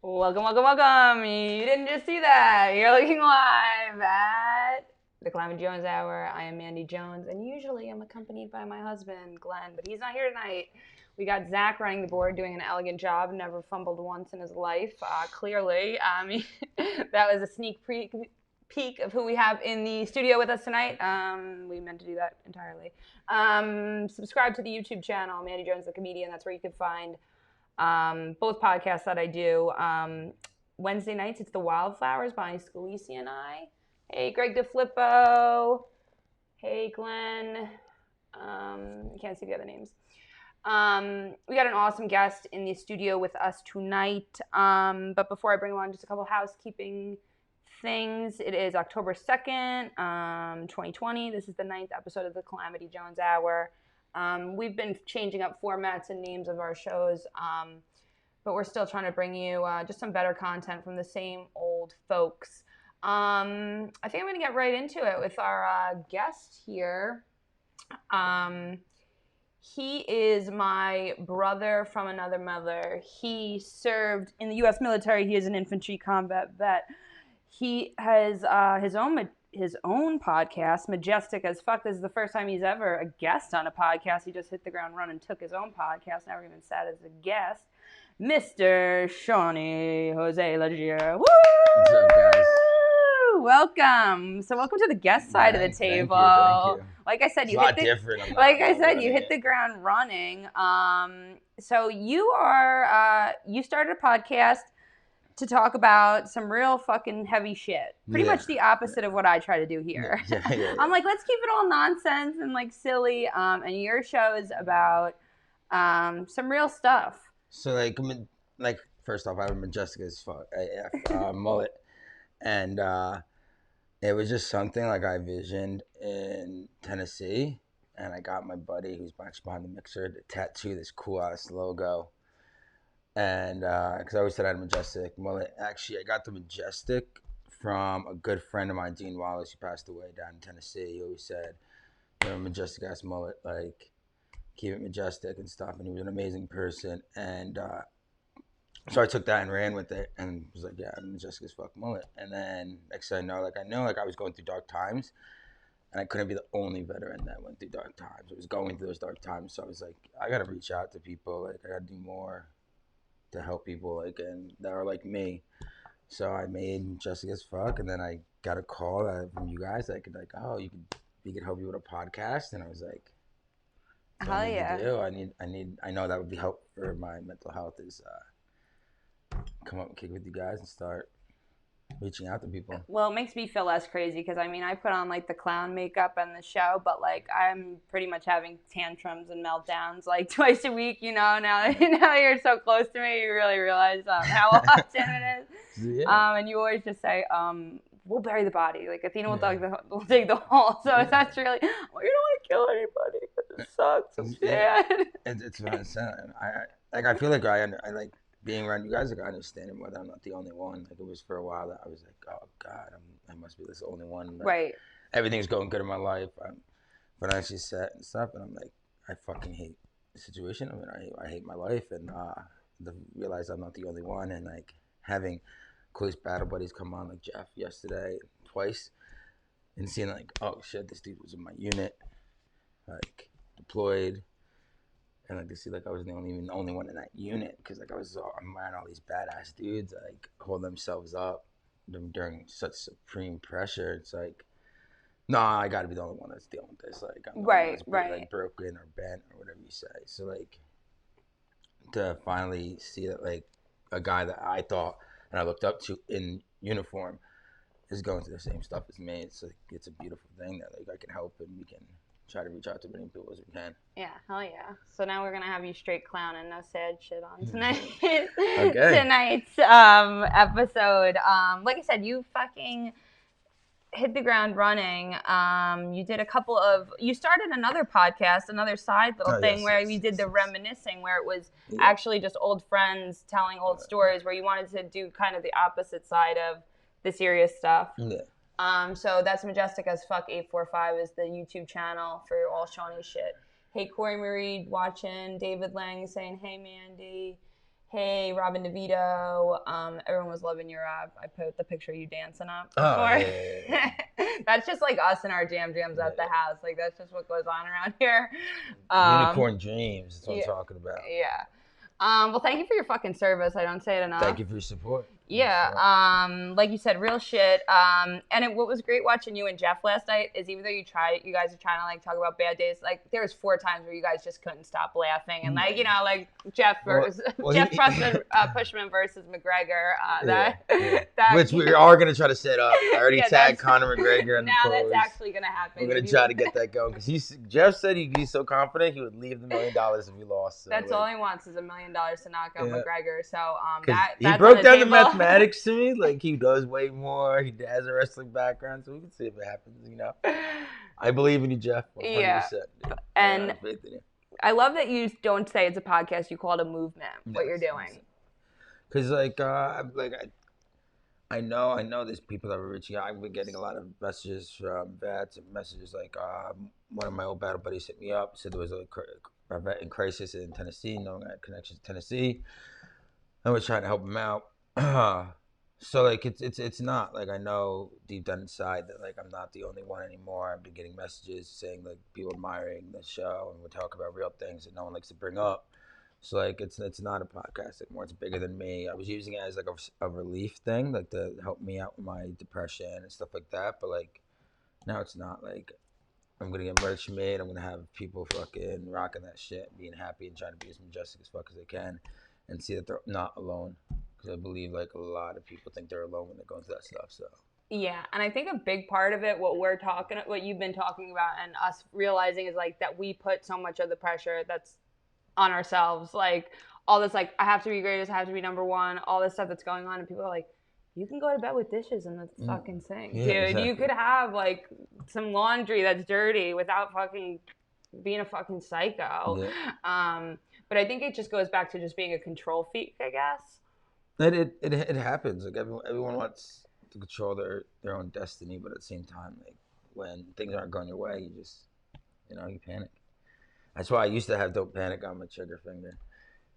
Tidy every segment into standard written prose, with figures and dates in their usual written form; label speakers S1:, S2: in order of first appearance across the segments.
S1: Welcome, welcome, welcome. You didn't just see that. You're looking live at the Calamity Jones Hour. I am Mandy Jones, and usually I'm accompanied by my husband, Glenn, but he's not here tonight. We got Zach running the board, doing an elegant job, never fumbled once in his life, clearly. That was a sneak peek of who we have in the studio with us tonight. We meant to do that entirely. Subscribe to the YouTube channel, Mandy Jones the Comedian. That's where you can find both podcasts that I do. Wednesday nights, it's The Wildflowers by Scalisi and I. Hey, Greg DeFlippo. Hey, Glenn. I can't see the other names. We got an awesome guest in the studio with us tonight. But before I bring him on, just a couple housekeeping things. It is October 2nd, 2020. This is the 9th episode of the Calamity Jones Hour. We've been changing up formats and names of our shows, but we're still trying to bring you just some better content from the same old folks. I think I'm going to get right into it with our guest here. He is my brother from another mother. He served in the U.S. military. He is an infantry combat vet. He has his own podcast, Majestic as Fuck. This is the first time he's ever a guest on a podcast. He just hit the ground running, took his own podcast, never even sat as a guest. Mr. Shawn Laugier. Woo!
S2: What's up, guys?
S1: Welcome. So welcome to the guest side of the table.
S2: Thank you.
S1: Like I said,
S2: you
S1: hit the ground running. So you started a podcast to talk about some real fucking heavy shit. Pretty much the opposite of what I try to do here.
S2: Yeah.
S1: I'm like, let's keep it all nonsense and like silly. And your show is about some real stuff.
S2: So like first off, I have a Majestic as Fuck AF mullet, and it was just something like I visioned in Tennessee, and I got my buddy who's actually behind the mixer to tattoo this cool ass logo. And because I always said I had a Majestic mullet. Actually, I got the Majestic from a good friend of mine, Dean Wallace, who passed away down in Tennessee. He always said, you know, Majestic ass mullet, like, keep it majestic and stuff. And he was an amazing person. And so I took that and ran with it and was like, yeah, I'm Majestic as Fuck mullet. And then next thing I know, I was going through dark times. And I couldn't be the only veteran that went through dark times. I was going through those dark times. So I was like, I got to reach out to people. Like, I got to do more to help people like and that are like me. So I made Majestic as Fuck, and then I got a call from you guys that could like, oh, we could help you with a podcast, and I was like,
S1: hell yeah.
S2: I know that would be help for my mental health is come up and kick with you guys and start reaching out to people.
S1: Well, it makes me feel less crazy because I mean I put on like the clown makeup and the show, but like I'm pretty much having tantrums and meltdowns like twice a week. You know, now you're so close to me, you really realize how often it is.
S2: Yeah.
S1: And you always just say, "We'll bury the body." Like Athena will dig the hole. So that's really, well, you don't want to kill anybody because it sucks. I'm sad.
S2: It's very sad. I feel like I like. Being around you guys, like I understand it more that I'm not the only one. Like it was for a while that I was like, oh God, I must be this only one. Like,
S1: right.
S2: Everything's going good in my life. I'm financially set and stuff, and I'm like, I fucking hate the situation. I mean, I hate my life, and realize I'm not the only one, and like having close battle buddies come on, like Jeff yesterday twice, and seeing like, oh shit, this dude was in my unit, like deployed. And like to see like I was the only one in that unit because like I'm around all these badass dudes that, like hold themselves up during such supreme pressure. It's like, nah, I got to be the only one that's dealing with this. Like I'm
S1: right.
S2: Like broken or bent or whatever you say. So like to finally see that like a guy that I thought and I looked up to in uniform is going through the same stuff as me. It's like it's a beautiful thing that like I can help and we can try to reach out to as many people as we can.
S1: Yeah, hell yeah. So now we're going to have you straight clown and no sad shit on tonight's episode. Like I said, you fucking hit the ground running. You did you started another podcast, another side little thing where you did the reminiscing, where it was actually just old friends telling old stories, where you wanted to do kind of the opposite side of the serious stuff.
S2: Yeah.
S1: So that's Majestic as Fuck 845 is the YouTube channel for all Shawnee shit. Hey, Corey Marie watching. David Lang saying, hey, Mandy. hey, Robin DeVito, everyone was loving your I put the picture of you dancing up before.
S2: Oh, yeah.
S1: That's just like us and our jams at the house. Like, that's just what goes on around here.
S2: Unicorn dreams. That's what I'm talking about.
S1: Yeah. Well, thank you for your fucking service. I don't say it enough.
S2: Thank you for your support.
S1: Yeah. Like you said, real shit. What was great watching you and Jeff last night is even though you guys are trying to like talk about bad days. Like there was 4 times where you guys just couldn't stop laughing, and like like Jeff versus Jeff Pushman versus McGregor.
S2: Which we are gonna try to set up. I already tagged Conor McGregor in the post.
S1: Now that's actually gonna happen.
S2: We're gonna try to get that going because Jeff said he's so confident he would leave the $1 million if he lost. So
S1: that's all he wants is $1 million to knock out McGregor. So
S2: he broke down the mathematics to me. Like he does way more. He has a wrestling background, so we can see if it happens. I believe in you, Jeff. 100%.
S1: Yeah, and I love that you don't say it's a podcast. You call it a movement. What you're doing.
S2: Because I know there's people that are reaching out. I've been getting a lot of messages from vets and messages like one of my old battle buddies hit me up, said there was a vet in crisis in Tennessee, knowing I had connections to Tennessee. I was trying to help him out. So like it's not like I know deep down inside that like I'm not the only one anymore. I've been getting messages saying like people admiring the show and we talk about real things that no one likes to bring up. So like it's not a podcast anymore. It's bigger than me. I was using it as like a relief thing, like to help me out with my depression and stuff like that. But like now it's not. Like I'm gonna get merch made. I'm gonna have people fucking rocking that shit, being happy and trying to be as majestic as fuck as they can, and see that they're not alone. Because I believe like a lot of people think they're alone when they go into that stuff. So
S1: yeah, and I think a big part of it, what you've been talking about, and us realizing is like that we put so much of the pressure that's on ourselves, like all this like I have to be greatest, I have to be number one, all this stuff that's going on, and people are like, you can go to bed with dishes in the fucking sink, dude. Exactly. You could have like some laundry that's dirty without fucking being a fucking psycho. Yeah. But I think it just goes back to just being a control freak, I guess.
S2: It happens. Like everyone wants to control their own destiny, but at the same time, like when things aren't going your way, you just you panic. That's why I used to have "Don't Panic" on my trigger finger.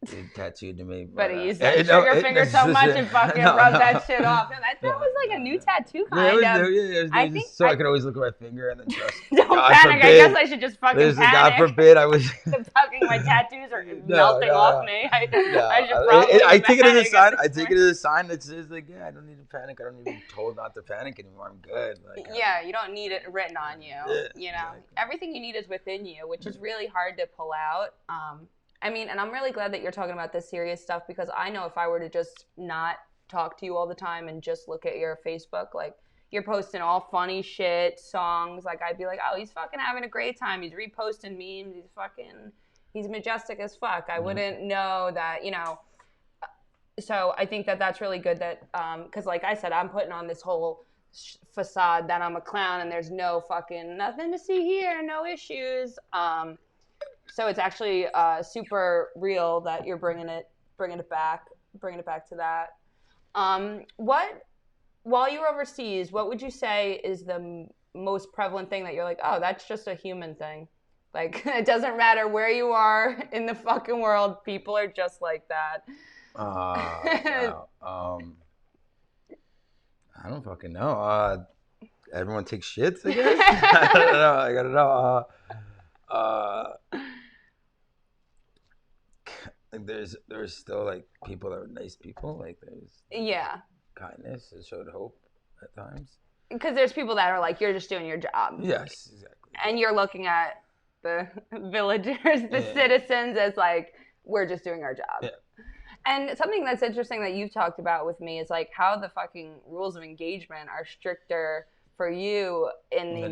S2: It tattooed to me.
S1: But he used that trigger finger so much and fucking rubbed that shit off. That was like a new tattoo kind of.
S2: I think so I could always look at my finger and then just
S1: don't panic. I guess I should just fucking panic.
S2: God forbid I was.
S1: My tattoos are melting off me. I should probably.
S2: I take it as a sign. I take it as a sign that says like, yeah, I don't need to panic. I don't need to be told not to panic anymore. I'm good. Like,
S1: yeah, you don't need it written on you. Exactly. Everything you need is within you, which is really hard to pull out. I mean, and I'm really glad that you're talking about this serious stuff because I know if I were to just not talk to you all the time and just look at your Facebook, like you're posting all funny shit, songs, like I'd be like, oh, he's fucking having a great time. He's reposting memes. He's majestic as fuck. I wouldn't know that, So I think that that's really good that, because like I said, I'm putting on this whole facade that I'm a clown and there's no fucking nothing to see here, no issues. So it's actually super real that you're bringing it back to that. While you were overseas, what would you say is the most prevalent thing that you're like, oh, that's just a human thing? Like, it doesn't matter where you are in the fucking world, people are just like that.
S2: Wow. I don't fucking know. Everyone takes shits, I guess. I don't know. Like there's still like people that are nice people. Like there's kindness and showed hope at times.
S1: Because there's people that are like, you're just doing your job.
S2: Yes, exactly.
S1: And you're looking at the villagers, the citizens as like, we're just doing our job.
S2: Yeah.
S1: And something that's interesting that you've talked about with me is like how the fucking rules of engagement are stricter for you in the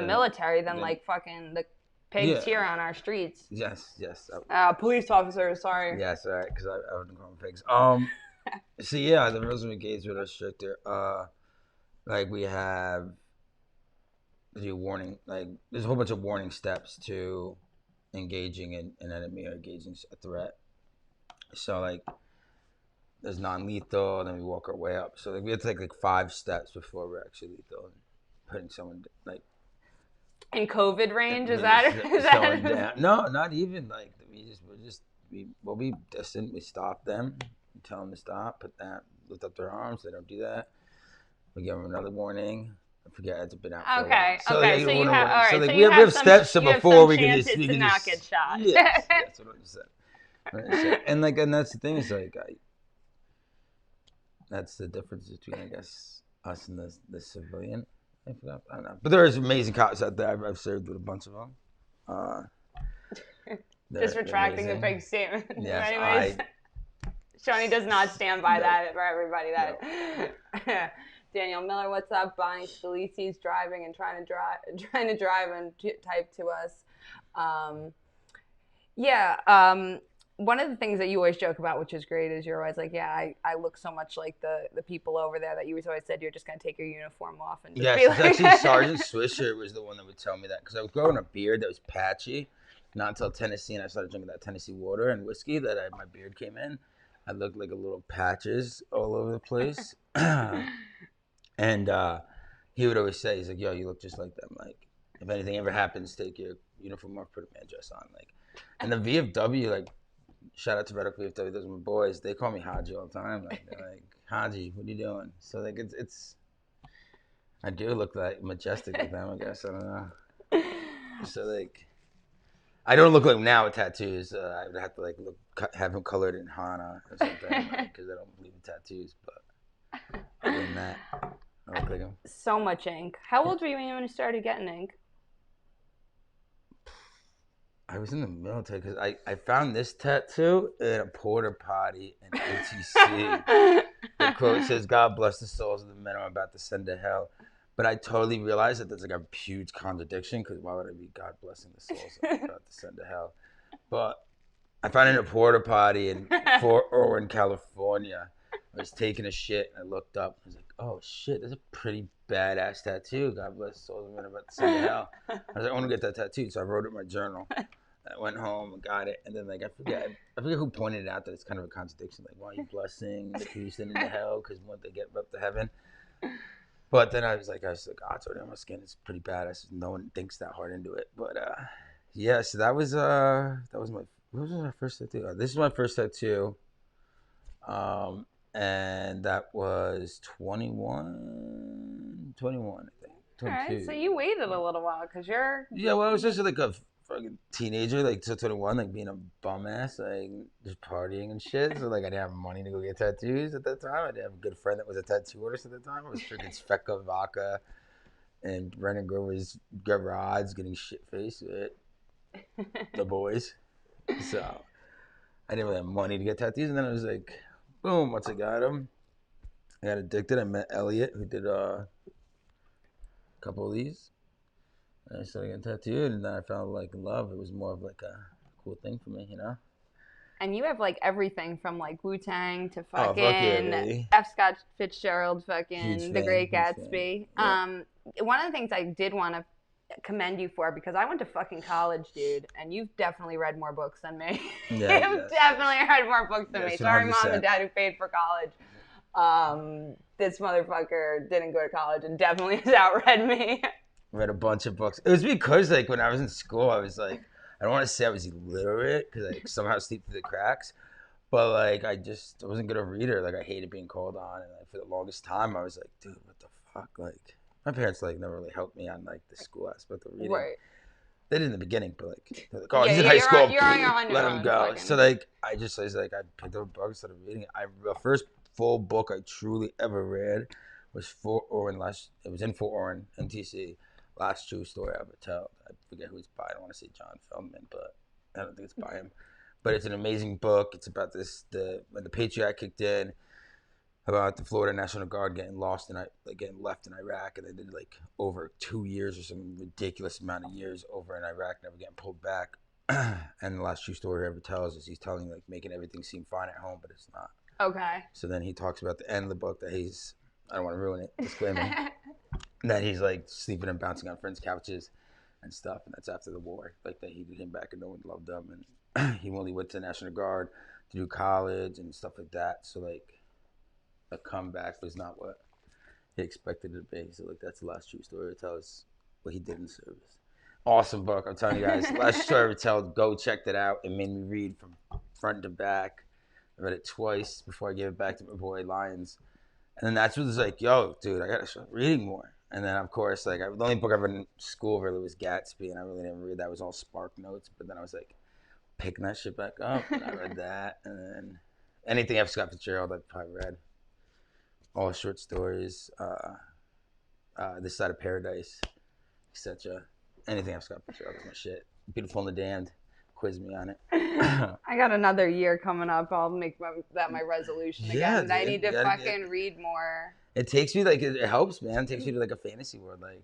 S1: military than like fucking the pigs here on our streets.
S2: Yes.
S1: Police officers, sorry.
S2: Yes, all right, because I wouldn't call them pigs. So yeah, the rules of engagement are stricter. Like we have the warning, like there's a whole bunch of warning steps to engaging an enemy or engaging a threat. So like there's non-lethal, and then we walk our way up. So like we have to take like 5 steps before we're actually lethal and putting someone like in
S1: COVID range. Is that
S2: down. No, not even like we're just we'll be distant. We stop them, we tell them to stop, lift up their arms. They don't do that. We give them another warning. I forget, it's been out for a while.
S1: Okay. Okay. So you have all
S2: So
S1: right.
S2: like
S1: So
S2: we
S1: you
S2: have
S1: have some.
S2: steps. So
S1: You have
S2: before
S1: some
S2: we can
S1: chances
S2: just
S1: to not get shot.
S2: yes, that's what I just said. And like, and that's the thing is like, that's the difference between I guess us and the civilian. I don't know, but there's amazing cops out there. I've served with a bunch of them.
S1: Just retracting the big statement.
S2: Yes,
S1: Anyways, Shawnee does not stand by that for everybody. That Daniel Miller, what's up? Bonnie Scalisi's driving and trying to drive and type to us. One of the things that you always joke about, which is great, is you're always like, I look so much like the people over there that you always said you're just going to take your uniform off and just be like...
S2: actually Sergeant Swisher was the one that would tell me that because I was growing a beard that was patchy. Not until Tennessee and I started drinking that Tennessee water and whiskey that my beard came in. I looked like a little patches all over the place. And he would always say, he's like, yo, you look just like them. Like, if anything ever happens, take your uniform off, put a man dress on. Like, and the VFW, like, shout out to Red Oak VFW, those are my boys. They call me Haji all the time. Like, they're like, Haji, what are you doing? So, like, it's I do look like majestic with them, I guess. I don't know. So, like, I don't look like now with tattoos. I would have to, like, have them colored in Hana or something because I don't believe in tattoos. But other than that, I look like them.
S1: So much ink. How old were you when you started getting ink?
S2: I was in the military because I found this tattoo at a porta potty in ATC. The quote says, God bless the souls of the men I'm about to send to hell. But I totally realized that there's like a huge contradiction because why would I be God blessing the souls I'm about to send to hell? But I found it in a porta potty in Fort Irwin, California. I was taking a shit and I looked up and I was like, oh shit, that's a pretty badass tattoo. God bless the souls of the men I'm about to send to hell. I was like, I want to get that tattooed. So I wrote it in my journal. I went home and got it, and then like I forget who pointed it out that it's kind of a contradiction. Like, why are you blessing the people sending to hell? Because once they get up to heaven. But then I was like, oh, it's already on my skin. It's pretty badass. No one thinks that hard into it. But yeah. So that was what was my first tattoo? This is my first tattoo, and that was 21, I think. 22.
S1: All right, so you waited a little while because you're...
S2: Yeah, well, I was just like a fucking teenager, like till 21, like being a bum ass, like just partying and shit. So like I didn't have money to go get tattoos at that time. I didn't have a good friend that was a tattoo artist at the time. I was drinking Sveka vodka and Brendan Grover's garage, getting shit faced with the boys. So I didn't really have money to get tattoos, and then I was like, boom, once I got them, I got addicted. I met Elliot, who did a couple of these. And I started getting tattooed, and then I fell like in love. It was more of like a cool thing for me, you know.
S1: And you have like everything from like Wu-Tang to fucking F. Scott Fitzgerald, fucking The Great Gatsby. Yeah. One of the things I did want to commend you for, because I went to fucking college, dude, and you've definitely read more books than me.
S2: Yeah,
S1: you've definitely read more books than me. Sorry, 100%. Mom and Dad who paid for college. This motherfucker didn't go to college and definitely has outread me.
S2: Read a bunch of books. It was because like when I was in school, I was like, I don't want to say I was illiterate because I somehow sleep through the cracks, but like I wasn't good a reader. Like I hated being called on, and like, for the longest time I was like, dude, what the fuck? Like my parents like never really helped me on like the school aspect of reading. Right. They did in the beginning, but like, they're like, oh, he's in high school. You're on your let him go. Fucking. So like I was like, I picked up a book and started reading it. The first full book I truly ever read was Fort Irwin. It was in Fort Irwin, NTC. Last true story I ever tell. I forget who it's by. I don't want to say John Feldman, but I don't think it's by him. But it's an amazing book. It's about when the Patriot kicked in, about the Florida National Guard getting left in Iraq, and they did like over 2 years or some ridiculous amount of years over in Iraq, never getting pulled back. And the last true story he ever tells is he's telling like making everything seem fine at home, but it's not.
S1: Okay.
S2: So then he talks about the end of the book that I don't want to ruin it, disclaimer. That he's like sleeping and bouncing on friends' couches and stuff, and that's after the war. Like they heated him back and no one loved him, and he only went to the National Guard to do college and stuff like that. So like a comeback was not what he expected it to be. So like that's the last true story to tell us what he did in service. Awesome book, I'm telling you guys. Last story to tell, go check that out. It made me read from front to back. I read it twice before I gave it back to my boy Lyons. And then that's when it's like, yo, dude, I gotta start reading more. And then of course, like the only book I read in school really was Gatsby, and I really didn't read that. It was all Spark Notes. But then I was like picking that shit back up, and I read that. And then anything F. Scott Fitzgerald, I've probably read. All short stories, This Side of Paradise, etc. Anything F. Scott Fitzgerald is my shit. Beautiful and the Damned. Quiz me on it.
S1: I got another year coming up. I'll make that my resolution again.
S2: Dude,
S1: I need to fucking read more.
S2: It takes me like it helps, man. It takes me to like a fantasy world. Like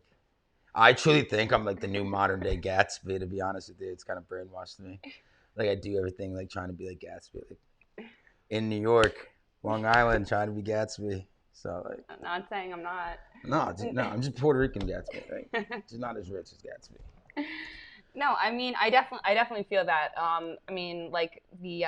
S2: I truly think I'm like the new modern day Gatsby. To be honest with you, it's kind of brainwashed me. Like I do everything like trying to be like Gatsby. Like in New York, Long Island, trying to be Gatsby. So like,
S1: I'm not saying I'm not.
S2: No, I'm just Puerto Rican Gatsby. Like, just not as rich as Gatsby.
S1: No, I mean, I definitely feel that. I mean, like the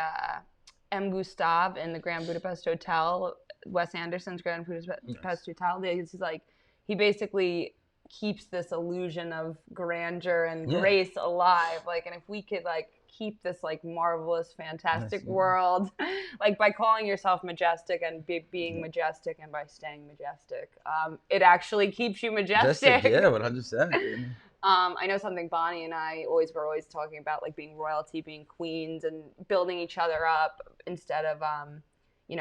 S1: M. Gustav in the Grand Budapest Hotel, Wes Anderson's Grand Budapest Hotel. He's like, he basically keeps this illusion of grandeur and grace alive. Like, and if we could like keep this like marvelous, fantastic world, like by calling yourself majestic and being majestic and by staying majestic, it actually keeps you majestic.
S2: Yeah, 100%.
S1: I know something Bonnie and I were always talking about, like being royalty, being queens, and building each other up instead of,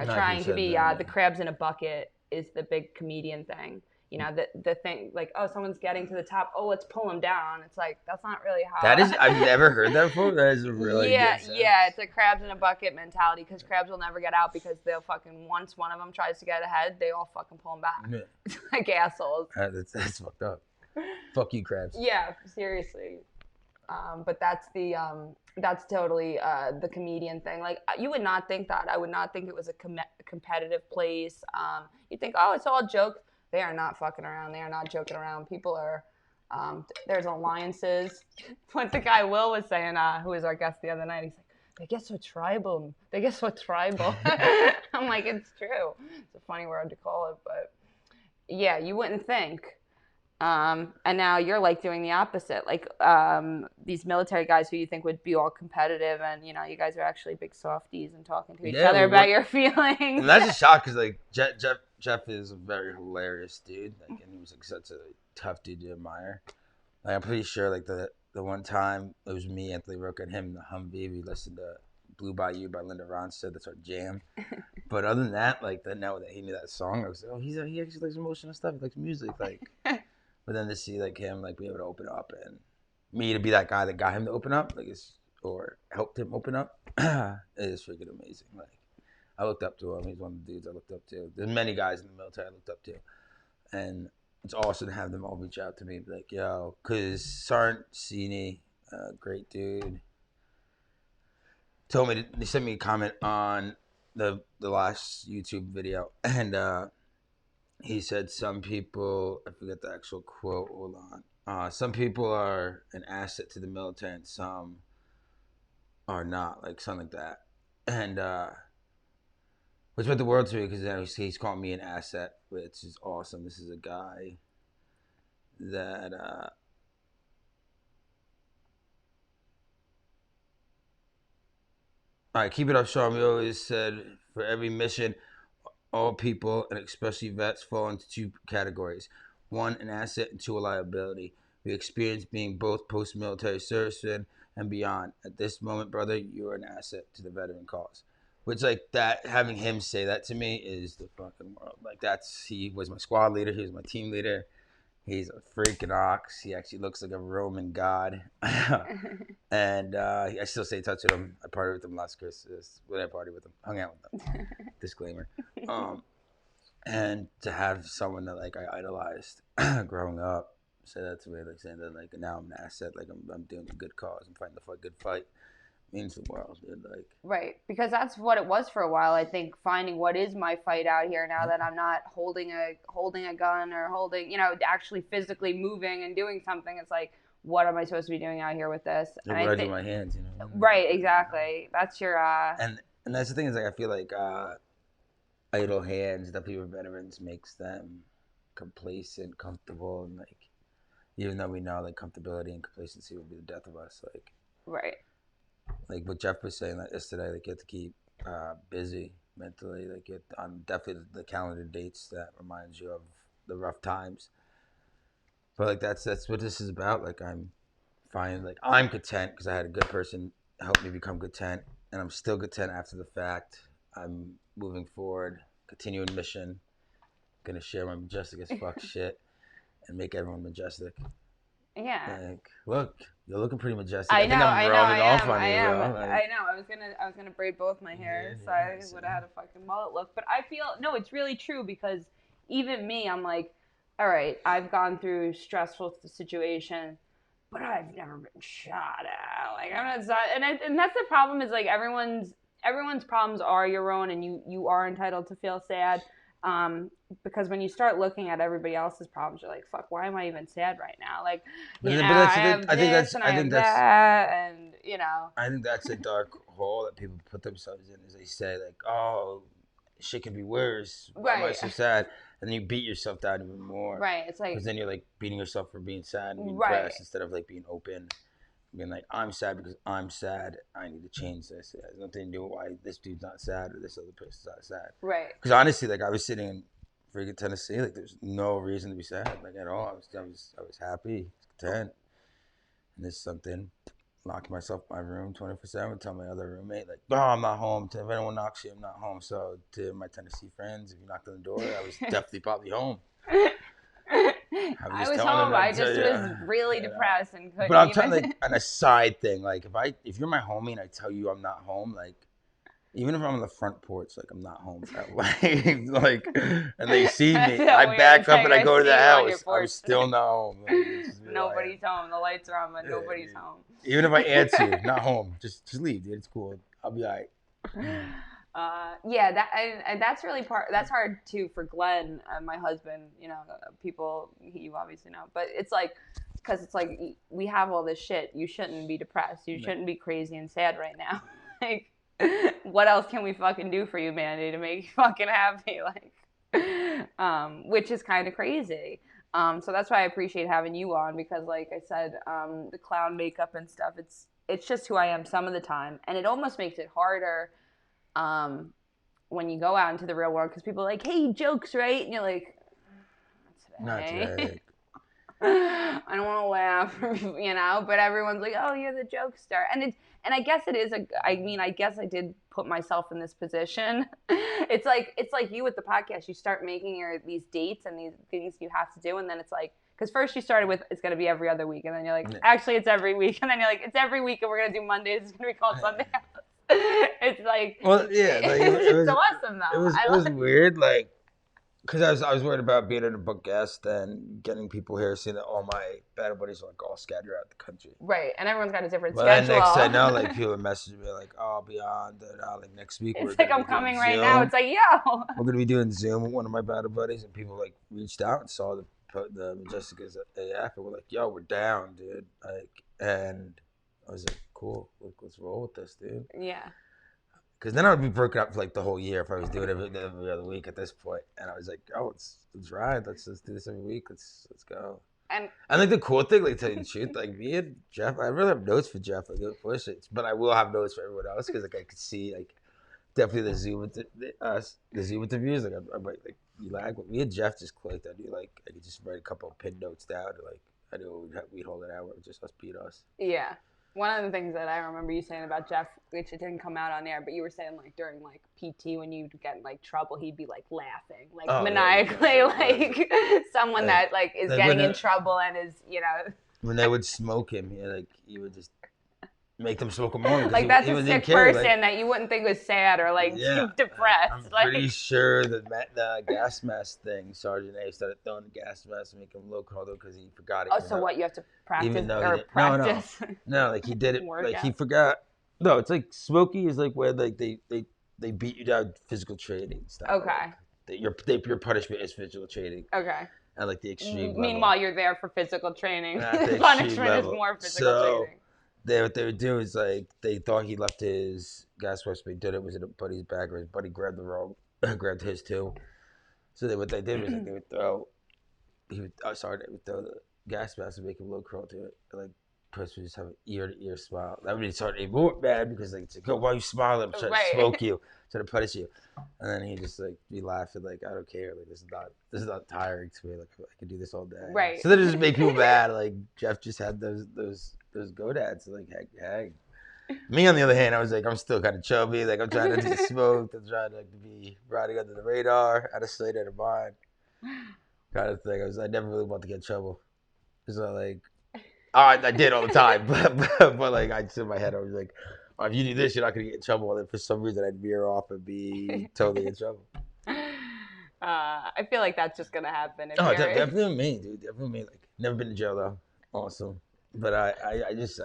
S1: trying to be the crabs in a bucket is the big comedian thing. You know, the thing like, oh, someone's getting to the top. Oh, let's pull them down. It's like, that's not really how.
S2: That is, I've never heard that before. That is a really good sense.
S1: Yeah. It's a crabs in a bucket mentality because crabs will never get out because they'll fucking, once one of them tries to get ahead, they all fucking pull them back. Yeah. It's like assholes.
S2: That's fucked up. Fuck you, crabs.
S1: Yeah, seriously. But that's totally the comedian thing. Like, you would not think that. I would not think it was a competitive place. You think, oh, it's all jokes. They are not fucking around. They are not joking around. People are, there's alliances. What the guy Will was saying, who was our guest the other night, he's like, they get so tribal. I'm like, it's true. It's a funny word to call it, but yeah, you wouldn't think. And now you're like doing the opposite, like these military guys who you think would be all competitive, and you guys are actually big softies and talking to each other about your feelings.
S2: And that's a shock because like Jeff is a very hilarious dude, like, and he was like such a tough dude to admire. Like, I'm pretty sure like the one time it was me, Anthony Roca, and him in the Humvee. We listened to Blue Bayou by Linda Ronstadt. That's our jam. But other than that, like now that he knew that song, I was like, oh, he actually likes emotional stuff. He likes music, like. But then to see like him like be able to open up and me to be that guy that got him to open up, like or helped him open up, it is freaking amazing. Like I looked up to him. He's one of the dudes I looked up to. There's many guys in the military I looked up to, and it's awesome to have them all reach out to me and be like, yo, because Sergeant Sini, great dude, told me they sent me a comment on the last YouTube video, and he said some people, I forget the actual quote, hold on. Some people are an asset to the military and some are not, like something like that. And which meant the world to me because he's calling me an asset, which is awesome. This is a guy that all right, keep it up, Sean. We always said for every mission, all people, and especially vets, fall into two categories. One, an asset, and two, a liability. We experience being both post-military servicemen and beyond. At this moment, brother, you're an asset to the veteran cause. Which, like, that, having him say that to me is the fucking world. Like, he was my squad leader. He was my team leader. He's a freaking ox. He actually looks like a Roman god. And I still stay in touch with him. I partied with him last Christmas. When I partied with him, hung out with him. Disclaimer. And to have someone that like I idolized growing up say that to me, like saying that like now I'm an asset, like I'm doing a good cause, I'm fighting the good fight, means the world, dude. Like
S1: right, because that's what it was for a while. I think finding what is my fight out here now that I'm not holding a gun or actually physically moving and doing something. It's like, what am I supposed to be doing out here with this?
S2: And I do my hands,
S1: Right, exactly. That's your
S2: and that's the thing is like I feel like idle hands that people veterans makes them complacent, comfortable, and like even though we know like comfortability and complacency would be the death of us, like
S1: right.
S2: like what Jeff was saying like yesterday, like you have to keep busy mentally. Like it on definitely the calendar dates that reminds you of the rough times. But like that's what this is about. Like I'm fine. Like I'm content because I had a good person help me become content, and I'm still content after the fact. I'm moving forward, continuing mission. Gonna share my majestic as fuck shit and make everyone majestic.
S1: Yeah.
S2: Like, look, you're looking pretty majestic. I think I'm rubbing off on you, bro. Like,
S1: I know. I was gonna braid both my hair, so I would have had a fucking mullet look. But I feel no, it's really true because even me, I'm like, all right, I've gone through stressful situations, but I've never been shot at. Like I'm not, and that's the problem is like everyone's problems are your own, and you are entitled to feel sad. Because when you start looking at everybody else's problems, you're like, "Fuck, why am I even sad right now?" Like,
S2: but that's
S1: I have this and I have that, and
S2: I think that's a dark hole that people put themselves in. Is they say like, "Oh, shit can be worse. Why am I
S1: right,
S2: so sad?" And then you beat yourself down even more.
S1: right. It's like,
S2: Because then you're like beating yourself for being sad and being
S1: right,
S2: depressed instead of like being open, being like, "I'm sad because I'm sad. I need to change this. It has nothing to do with why this dude's not sad or this other person's not sad."
S1: right.
S2: Because honestly, like I was sitting in freaking Tennessee, like there's no reason to be sad, like at all. I was happy, content, and this is something. Lock myself in my room 24/7. Tell my other roommate like, "Oh, I'm not home." If anyone knocks you, I'm not home. So to my Tennessee friends, if you knocked on the door, I was definitely probably home.
S1: I was home. I just was really depressed and couldn't.
S2: But I'll tell like an aside thing. Like if you're my homie and I tell you I'm not home, like even if I'm on the front porch, like I'm not home. Like, and they see me,
S1: so
S2: I back up and I go to the house.
S1: I'm
S2: I'm still not home. Like,
S1: nobody's home. The lights are on, but nobody's home.
S2: Even if I answer you, not home. Just leave, dude. It's cool. I'll be alright.
S1: Yeah, that's really that's hard too for Glenn, my husband. People you obviously know, but it's like because it's like we have all this shit. You shouldn't be depressed. You shouldn't be crazy and sad right now. Like, what else can we fucking do for you, Mandy, to make you fucking happy? Like, which is kind of crazy. So that's why I appreciate having you on because, like I said, the clown makeup and stuff. It's just who I am some of the time, and it almost makes it harder. When you go out into the real world, because people are like, "Hey, jokes, right?" And you're like,
S2: "Not today."
S1: I don't want to laugh, but everyone's like, "Oh, you're the jokester," and I guess it is I guess I did put myself in this position. It's like you with the podcast. You start making these dates and these things you have to do, and then it's like. Because first you started with it's gonna be every other week, and then you're like, actually it's every week, and then you're like, it's every week, and we're gonna do Mondays. It's gonna be called Sunday. It's like,
S2: well, yeah, like,
S1: it's awesome though.
S2: It was weird, like, because I was worried about being in a book guest and getting people here, seeing that all my battle buddies are like all scattered out the country.
S1: Right, and everyone's got a different
S2: schedule.
S1: Then
S2: next I know, like people message me like, "Oh, I'll be on." Like next week,
S1: it's like I'm coming right now. It's like, yo,
S2: we're gonna be doing Zoom with one of my battle buddies, and people like reached out and saw the Majestic AF, and we're like, "Yo, we're down, dude." Like, and I was like, "Cool, let's roll with this, dude."
S1: Yeah.
S2: Because then I would be broken up for like the whole year if I was doing it every other week at this point. And I was like, "Oh, let's ride. Let's do this every week. Let's go." And like the cool thing, like tell you the truth, like me and Jeff, I really have notes for Jeff, like push it, but I will have notes for everyone else because like I could see like definitely the Zoom interviews. Like I might like you lag, but me and Jeff just clicked. I knew like I could just write a couple of pin notes down. Like I knew we'd hold it out. It just us beat us.
S1: Yeah. One of the things that I remember you saying about Jeff, which it didn't come out on air, but you were saying like during like PT when you'd get in like trouble, he'd be like laughing, like maniacally, like someone that like is getting in trouble and is
S2: when they would smoke him, he would just make them smoke him more.
S1: Like that's a sick person that you wouldn't think was sad or like depressed.
S2: I'm pretty sure the gas mask thing, Sergeant A started throwing the gas mask to make him look colder because he forgot it.
S1: Oh, so what you have to practice
S2: even though
S1: or practice?
S2: No, like he did it. Like he forgot. No, it's like Smokey is like where like they beat you down physical training stuff.
S1: Okay.
S2: Like, your punishment is physical training.
S1: Okay.
S2: At like the extreme.
S1: Meanwhile,
S2: level.
S1: you're there for physical training. The punishment is more physical training.
S2: What they would do is like they thought he left his gas mask, but he did it was in a buddy's bag, or his buddy grabbed grabbed his too. So what they did was like they would throw the gas mask and make him low curl to it, like puss would just have an ear-to-ear smile. That would be sort of more bad because like, it's like, oh, why you smiling? I'm trying to smoke you, trying to punish you. And then he just like be laughing like, I don't care. Like this is not tiring to me. Like I could do this all day.
S1: Right.
S2: So then it just make people mad. Like Jeff just had those godads to like hang. Me on the other hand, I was like, I'm still kind of chubby. Like I'm trying to just smoke. I'm trying to be riding under the radar, out of sight, out of mind, kind of thing. I never really want to get in trouble. So like, I did all the time, but like I just in my head, I was like, oh, if you do this, you're not gonna get in trouble. And then for some reason, I'd veer off and be totally in trouble.
S1: I feel like that's just gonna happen. If
S2: Definitely me, dude. Definitely me. Like never been to jail though. Awesome. But I just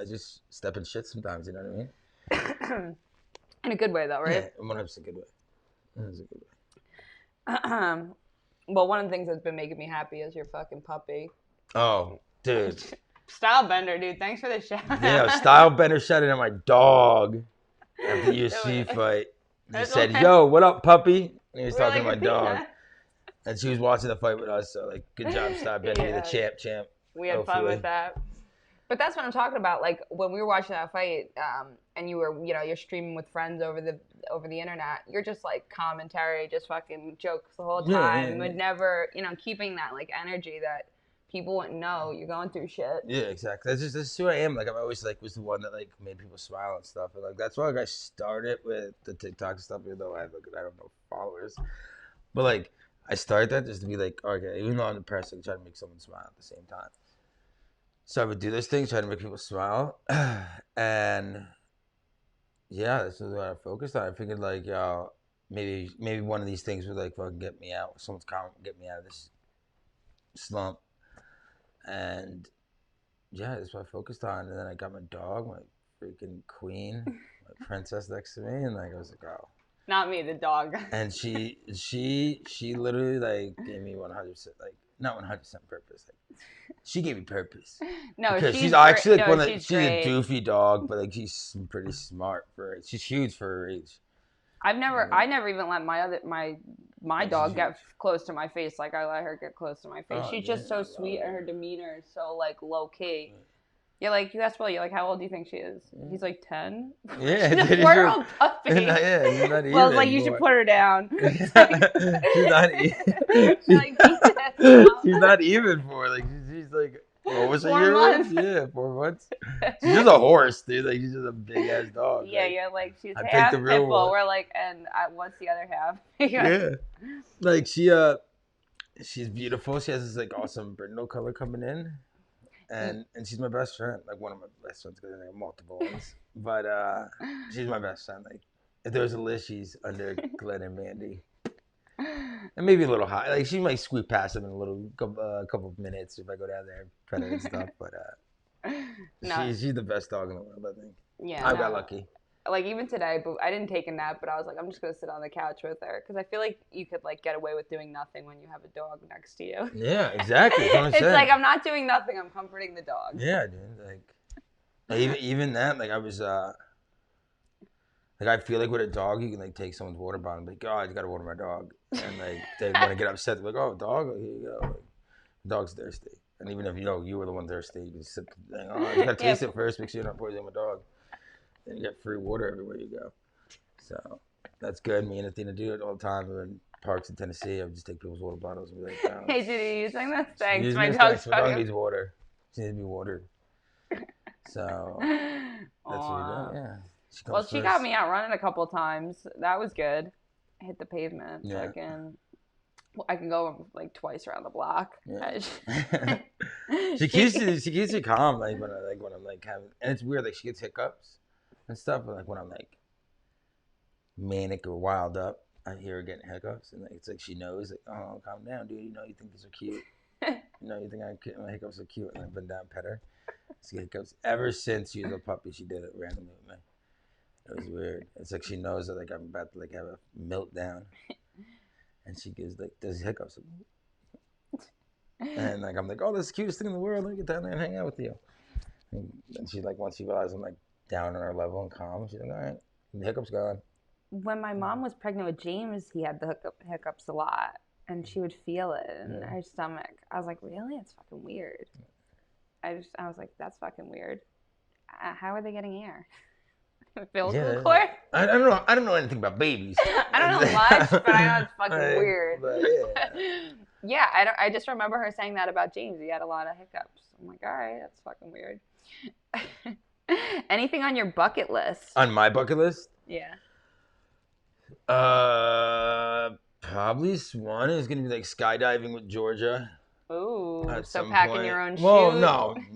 S2: step in shit sometimes. You know what I mean?
S1: In a good way, though, right?
S2: Yeah, 100% good way. That's a good way.
S1: Well, one of the things that's been making me happy is your fucking puppy.
S2: Oh, dude.
S1: Style Bender, dude. Thanks for the shout.
S2: Yeah, Style Bender shouted at my dog after the UFC fight. He said, "Yo, what up, puppy?" And he was talking to my dog. And she was watching the fight with us. So, like, good job, Style Bender. You're the champ.
S1: We had fun with that. But that's what I'm talking about. Like when we were watching that fight, and you were, you're streaming with friends over the internet. You're just like commentary, just fucking jokes the whole time. Would never, keeping that like energy that people wouldn't know you're going through shit.
S2: Yeah, exactly. That's who I am. Like I've always like was the one that like made people smile and stuff. And like that's why I started with the TikTok stuff, even though I don't know followers. But like I started that just to be like, okay, even though I'm depressed, I try to make someone smile at the same time. So I would do this thing, try to make people smile, and yeah, this is what I focused on. I figured like, maybe one of these things would like fucking get me out. Someone's comment get me out of this slump, and yeah, that's what I focused on. And then I got my dog, my freaking queen, my princess next to me, and like I was like, oh.
S1: Not me, the dog.
S2: And she literally like gave me 100% like not 100% purpose. Like, she gave me purpose.
S1: No,
S2: because she's actually like she's
S1: great.
S2: a goofy dog, but like she's pretty smart for her age. She's huge for her age.
S1: I never even let my dog get close to my face like I let her get close to my face. She's just so sweet and her demeanor is so like low key. You're like, you asked Will, you're like, how old do you think she is? He's like 10.
S2: Yeah,
S1: she's a 4-year-old puppy.
S2: Yeah, she's not even.
S1: Well, like you should put her down.
S2: She's not even. She's not even 4. Like she's like, what was
S1: 4 months?
S2: Yeah, 4 months. She's just a horse, dude. Like she's just a big ass dog.
S1: Yeah, like, you're like she's half pit bull. We're like, and what's the other half?
S2: Yeah, like she's beautiful. She has this like awesome brindle color coming in. And she's my best friend, like one of my best friends, because I have multiple ones. But she's my best friend. Like if there was a list, she's under Glenn and Mandy, and maybe a little high. Like she might squeak past them in a couple of minutes if I go down there and pet her and stuff. But she's the best dog in the world, I think.
S1: Yeah,
S2: I got lucky.
S1: Like even today, but I didn't take a nap, but I was like, I'm just gonna sit on the couch with her because I feel like you could like get away with doing nothing when you have a dog next to you.
S2: Yeah, exactly.
S1: It's like I'm not doing nothing. I'm comforting the dog.
S2: Yeah, dude. Like even that, like I was like I feel like with a dog, you can like take someone's water bottle and be like, oh, I gotta water my dog, and like they want to get upset. They're like, oh, dog, here you go. Like, the dog's thirsty, and even if you were the one thirsty, you can sip. Like, oh, I gotta taste it first, make sure you're not poisoning my dog. And you get free water everywhere you go. So that's good. Me and Athena do it all the time. We're in parks in Tennessee. I would just take people's water bottles and be like, oh,
S1: hey, dude, are you using this? Thanks.
S2: My dog needs water. She needs to be watered. So that's what we do. Yeah.
S1: She got me out running a couple times. That was good. I hit the pavement.
S2: Yeah.
S1: I can go like twice around the block.
S2: Yeah. she keeps me calm when I'm like having, and it's weird, like she gets hiccups and stuff, but like when I'm like manic or wild up, I hear her getting hiccups, and like it's like she knows, like, oh, calm down, dude. You think these are cute. You think my hiccups are cute, and I've been down pet her. She gets hiccups ever since she was a puppy. She did it randomly with me. It was weird. It's like she knows that like I'm about to like have a meltdown. And she gives like those hiccups, and like I'm like, oh, that's the cutest thing in the world. Let me get down there and hang out with you. And she like once she realizes I'm like down on her level and calm, she's like, all right, the hiccups gone.
S1: When my mom was pregnant with James, he had the hiccups a lot, and she would feel it in her stomach. I was like, really? It's fucking weird. I was like, that's fucking weird. How are they getting air? Umbilical
S2: Yeah.
S1: cord?
S2: I don't know. I don't know anything about babies.
S1: I don't know much, but I know it's fucking
S2: Like,
S1: weird.
S2: but yeah.
S1: Yeah, I just remember her saying that about James. He had a lot of hiccups. I'm like, all right, that's fucking weird. Anything on your bucket list?
S2: On my bucket list?
S1: Yeah.
S2: Probably one is gonna be like skydiving with Georgia.
S1: Ooh,
S2: At
S1: so
S2: some
S1: packing
S2: point.
S1: your own
S2: Well,
S1: shoes.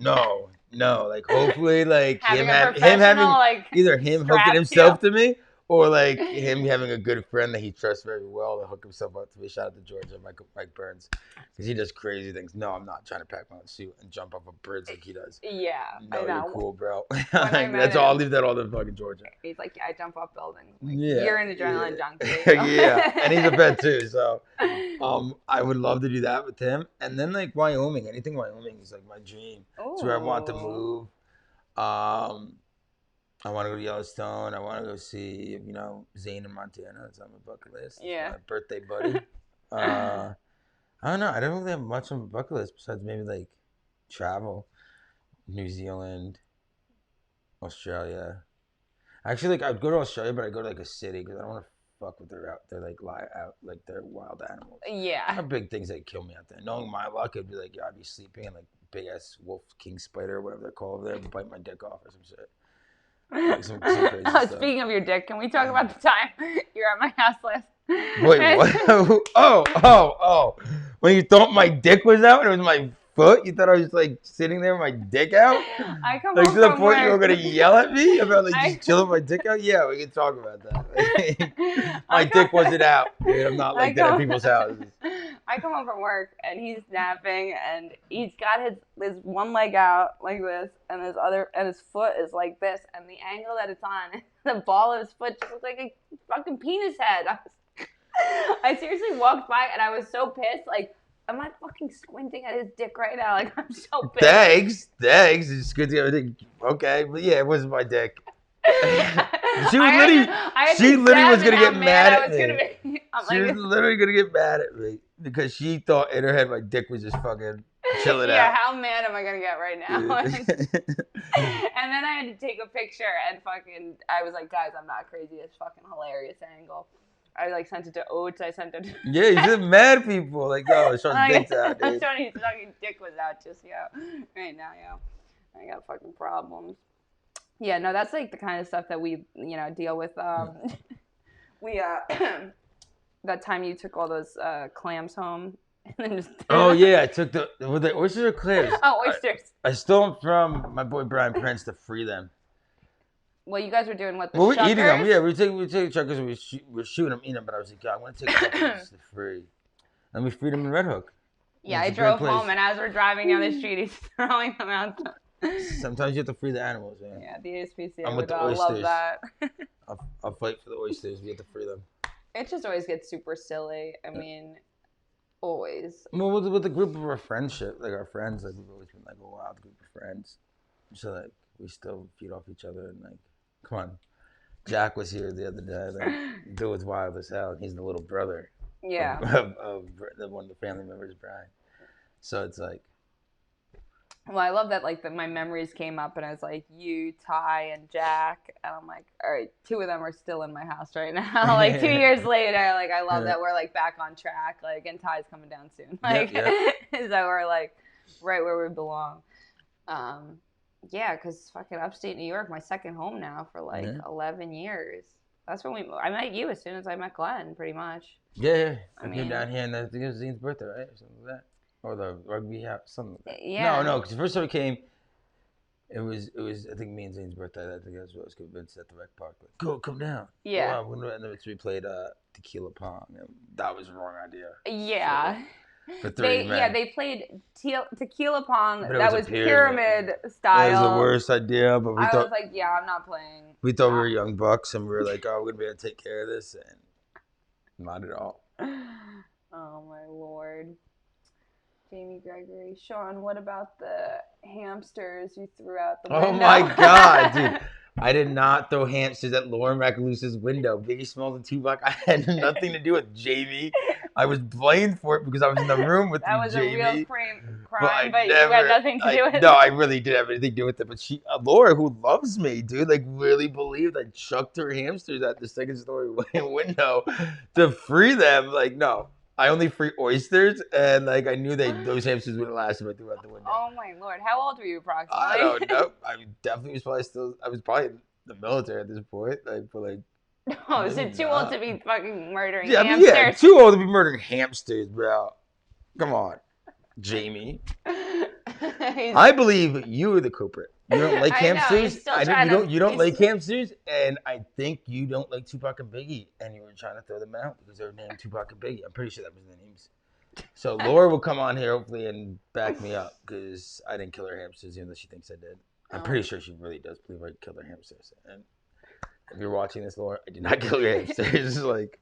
S2: no. Like hopefully, like
S1: Having
S2: him
S1: a professional,
S2: having
S1: like,
S2: either him hooking
S1: strap
S2: himself
S1: you.
S2: to me, or like him having a good friend that he trusts very well to hook himself up to me. Shout out to Georgia, Mike Burns, because he does crazy things. No, I'm not trying to pack my own suit and jump off a bridge like he does.
S1: Yeah,
S2: No,
S1: I know.
S2: you're cool, bro.
S1: When I met
S2: That's all. I'll
S1: him,
S2: leave that all to fucking Georgia.
S1: he's like, yeah, I jump off buildings. Like,
S2: Yeah,
S1: you're an adrenaline junkie.
S2: yeah, and he's a vet too. So, I would love to do that with him. And then like Wyoming, anything Wyoming is like my dream. It's where I want to move. I want to go to Yellowstone. I want to go see, Zane in Montana. That's on my bucket list.
S1: Yeah.
S2: My birthday buddy. I don't know. I don't really have much on my bucket list besides maybe like travel, New Zealand, Australia. Actually, like I'd go to Australia, but I'd go to like a city because I don't want to fuck with their their wild animals.
S1: Yeah.
S2: There are big things that kill me out there. Knowing my luck, it'd be like, I'd be sleeping and like big ass wolf king spider or whatever they're called over there would bite my dick off or some shit. Like some crazy stuff.
S1: Speaking of your dick, can we talk about the time you're at my house last?
S2: Wait, what? Oh! When you thought my dick was out and it was my foot, you thought I was like sitting there with my dick out?
S1: I come
S2: like
S1: home
S2: to the
S1: from
S2: point
S1: work.
S2: you were gonna yell at me about like just chilling my dick out? Yeah, we can talk about that. My dick wasn't out. Dude, I'm not like that at people's houses.
S1: I come home from work and he's napping and he's got his one leg out like this and his foot is like this and the angle that it's on, the ball of his foot just looks like a fucking penis head. I seriously walked by and I was so pissed. Like, am I fucking squinting at his dick right now? Like, I'm so pissed.
S2: Thanks. It's good to have a dick. Okay, but yeah, it wasn't my dick. She literally was gonna get mad at me. She was literally gonna get mad at me because she thought in her head my dick was just fucking chilling out.
S1: Yeah, how mad am I gonna get right now? And then I had to take a picture and I was like, guys, I'm not crazy. It's fucking hilarious angle. I like sent it to Oates. I sent it to...
S2: Yeah, you just mad people. Like, yo, Sean's dick's out, dude.
S1: Sean's fucking dick was out just, right now, I got fucking problems. Yeah, no, that's like the kind of stuff that we, deal with. We, that time you took all those clams home and then just...
S2: Oh, yeah, I took were they oysters or clams?
S1: Oh, oysters.
S2: I stole them from my boy Brian Prince to free them.
S1: Well, you guys were doing what?
S2: We're eating them. Yeah, we take chuckers and we're shooting them, eating them. But I was like, I want to take chuckers for free. And we freed them in Red Hook.
S1: Yeah, I drove home, and as we're driving down the street, he's throwing them out.
S2: Sometimes you have to free the animals, man.
S1: Yeah, the ASPCA
S2: I'm with the
S1: oysters. Love that.
S2: I'll fight for the oysters. We have to free them.
S1: It just always gets super silly. I mean, always.
S2: Well, with the group of our friendship, like our friends, like we've always been like a wild group of friends. So like we still feed off each other and like. Come on. Jack was here the other day. Like, dude was wild as hell. He's the little brother.
S1: Yeah.
S2: Of one of the family members, Brian. So it's like.
S1: Well, I love that, like, my memories came up, and I was like, you, Ty, and Jack. And I'm like, all right, 2 of them are still in my house right now. Like, 2 years later, like, I love that we're, like, back on track. Like, and Ty's coming down soon. Like, so we're, like, right where we belong. Yeah, because fucking upstate New York, my second home now for like 11 years. That's when I met you as soon as I met Glenn, pretty much.
S2: Yeah. I came down here and I think it was Zane's birthday, right? Or something like that. Or the rugby house, something like that.
S1: Yeah.
S2: No, because the first time we came, it was I think me and Zane's birthday. I think that's what I was convinced at the rec park. Like, come down.
S1: Yeah.
S2: Wow. And then we played Tequila Pong. And that was the wrong idea.
S1: Yeah.
S2: For 3 men.
S1: Yeah, they played Tequila Pong. That was pyramid style.
S2: That was the worst idea, but
S1: I was like, yeah, I'm not playing.
S2: We thought we were young bucks, and we were like, oh, we're going to be able to take care of this, and not at all.
S1: Oh, my Lord. Jamie Gregory. Sean, what about the hamsters you threw out the window?
S2: Oh, my God, dude. I did not throw hamsters at Lauren Macalusa's window. Biggie Smalls and Tupac. I had nothing to do with Jamie. I was blamed for it because I was in the room with
S1: That
S2: you,
S1: was
S2: Jamie.
S1: a real crime, but
S2: never,
S1: you had nothing to do with it.
S2: No, I really did have anything to do with it. But Laura, who loves me, dude, like really believed I chucked her hamsters at the second story window to free them. Like, no. I only free oysters, and like I knew those hamsters wouldn't last if I threw out the window.
S1: Oh my Lord! How old were you approximately?
S2: I don't know. I definitely was probably in the military at this point. Like for like.
S1: Oh, so too old to be fucking murdering
S2: Yeah,
S1: hamsters?
S2: yeah, too old to be murdering hamsters, bro. Come on, Jamie. I believe you were the culprit. You don't like hamsters. You don't like hamsters, and I think you don't like Tupac and Biggie, and you were trying to throw them out because they were named Tupac and Biggie. I'm pretty sure that was their names. So Laura will come on here hopefully and back me up because I didn't kill her hamsters, even though she thinks I did. I'm pretty sure she really does believe I killed her hamsters. And if you're watching this, Laura, I did not kill your hamsters. Like,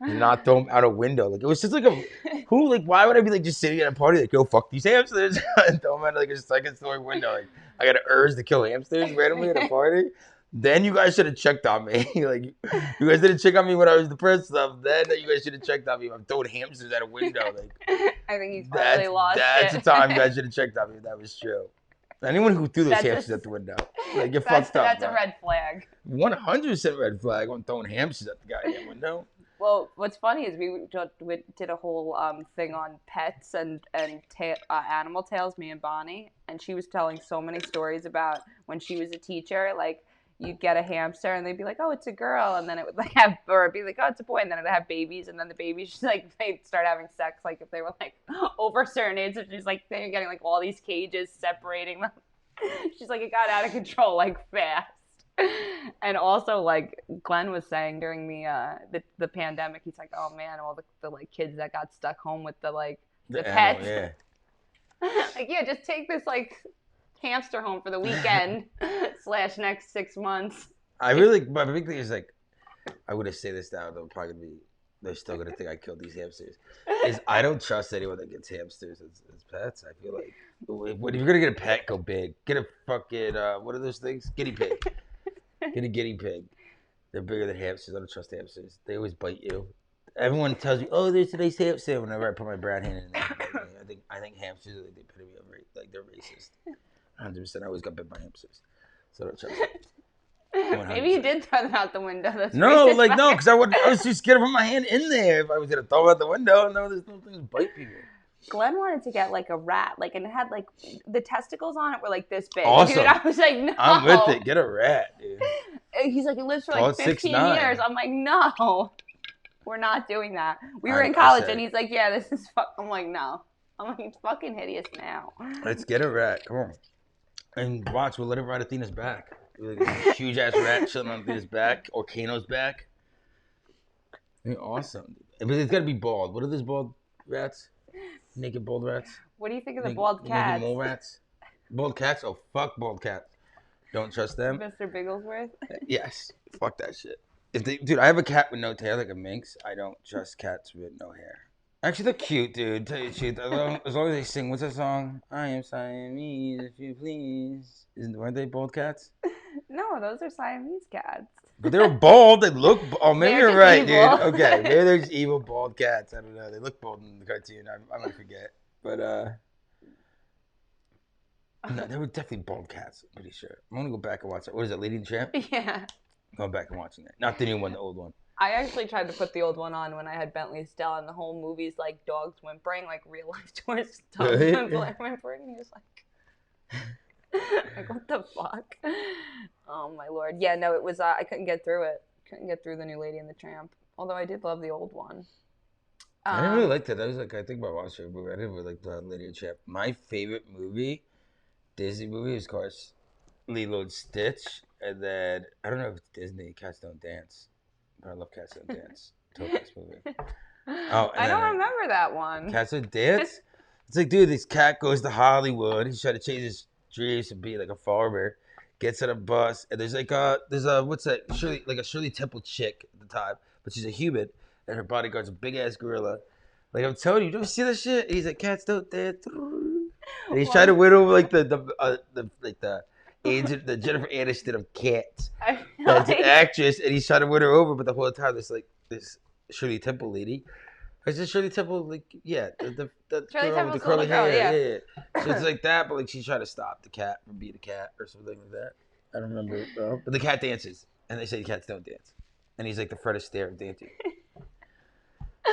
S2: did not throw them out a window. Like, it was just like why would I be like just sitting at a party like, go fuck these hamsters and throw them out like a second story window? Like, I got an urge to kill hamsters randomly at a party. Then you guys should have checked on me. Like, you guys didn't check on me when I was depressed stuff. Then you guys should have checked on me. I'm throwing hamsters at a window. Like,
S1: I think you probably lost
S2: That's the time you guys should have checked on me if that was true. Anyone who threw those hamsters at the window, like, get fucked up.
S1: That's a red flag.
S2: 100% red flag on throwing hamsters at the goddamn window.
S1: Well, what's funny is we did a whole thing on pets and animal tales, me and Bonnie, and she was telling so many stories about when she was a teacher, like, you'd get a hamster and they'd be like, oh, it's a girl, and then it would like have, or it'd be like, oh, it's a boy, and then it'd have babies, and then the babies just like they'd start having sex like if they were like over a certain age, so she's like they're getting like all these cages separating them. She's like, it got out of control like fast. And also, like Glenn was saying during the pandemic, he's like, oh man, all the like kids that got stuck home with the pets.
S2: Yeah.
S1: Like, yeah, just take this like hamster home for the weekend / next 6 months.
S2: My big thing is like, I would have said this now, they're still gonna think I killed these hamsters. Is I don't trust anyone that gets hamsters as pets. I feel like if you're gonna get a pet, go big. Get a fucking what are those things? Guinea pig. Get a guinea pig. They're bigger than hamsters. I don't trust hamsters. They always bite you. Everyone tells you, oh, there's today's hamster. Whenever I put my brown hand in there, I think hamsters are like the epitome of like they're racist. 100%. I always got bit by hamsters, so I don't trust them.
S1: Maybe you did throw them out the window.
S2: No, because I was too scared to put my hand in there if I was gonna throw them out the window. No, there's no things bite people.
S1: Glenn wanted to get like a rat, like, and it had like the testicles on it were like this big.
S2: Awesome.
S1: Dude, I was like, no.
S2: I'm with it. Get a rat, dude.
S1: He's like, it lives for like 15 years. I'm like, no, we're not doing that. We were in college, and he's like, yeah, this is. I'm like, no. I'm like, it's fucking hideous now.
S2: Let's get a rat. Come on. And watch, we'll let it ride Athena's back. Like a huge ass rat chilling on Athena's back, or Kano's back. They're awesome. But it's gotta be bald. What are those bald rats? Naked bald rats?
S1: What do you think of the bald cats?
S2: Naked mole rats? Bald cats? Oh, fuck bald cats. Don't trust them.
S1: Mr. Bigglesworth?
S2: Yes. Fuck that shit. Dude, I have a cat with no tail, like a minx. I don't trust cats with no hair. Actually, they're cute, dude. Tell you the truth. As long as they sing, what's that song? I am Siamese, if you please. Weren't they bald cats?
S1: No, those are Siamese cats.
S2: But they were bald. They look. Oh, maybe you're right,
S1: evil.
S2: Dude. Okay, maybe they're just evil bald cats. I don't know. They look bald in the cartoon. I might forget, but no, they were definitely bald cats. I'm pretty sure. I'm gonna go back and watch it. What is it, Lady and the Tramp?
S1: Yeah.
S2: Going back and watching it. Not the new one, the old one.
S1: I actually tried to put the old one on when I had Bentley Estelle, and the whole movie's like dogs whimpering, like real life towards dogs whimpering, and just like. Like, what the fuck? Oh my lord. Yeah, no, it was I couldn't get through it. Couldn't get through the new Lady and the Tramp. Although I did love the old one.
S2: I didn't really like that. That was like, I think about watching a movie. I didn't really like the Lady and the Tramp. My favorite movie, Disney movie, is of course Lilo and Stitch. And then I don't know if it's Disney, Cats Don't Dance. But I love Cats Don't Dance. Topaz movie. Oh,
S1: I don't remember that one.
S2: Cats Don't Dance? It's like, dude, this cat goes to Hollywood. He's trying to change his dreams to be like a farmer, gets on a bus, and there's a what's that? Shirley Temple chick at the time, but she's a human, and her bodyguard's a big ass gorilla. Like, I'm telling you, don't you see that shit? And he's like, cats don't dance. And he's trying to win over like the the Jennifer Aniston of Cats.
S1: I feel
S2: That's an
S1: like-
S2: actress, and he's trying to win her over, but the whole time this Shirley Temple lady. Is it Shirley Temple? Like, yeah, the
S1: Shirley
S2: girl with the
S1: Temple's
S2: curly
S1: little girl,
S2: hair. Yeah. So it's like that, but like she's trying to stop the cat from being a cat or something like that. I don't remember it though. But the cat dances, and they say cats don't dance, and he's like the Fred Astaire of dancing.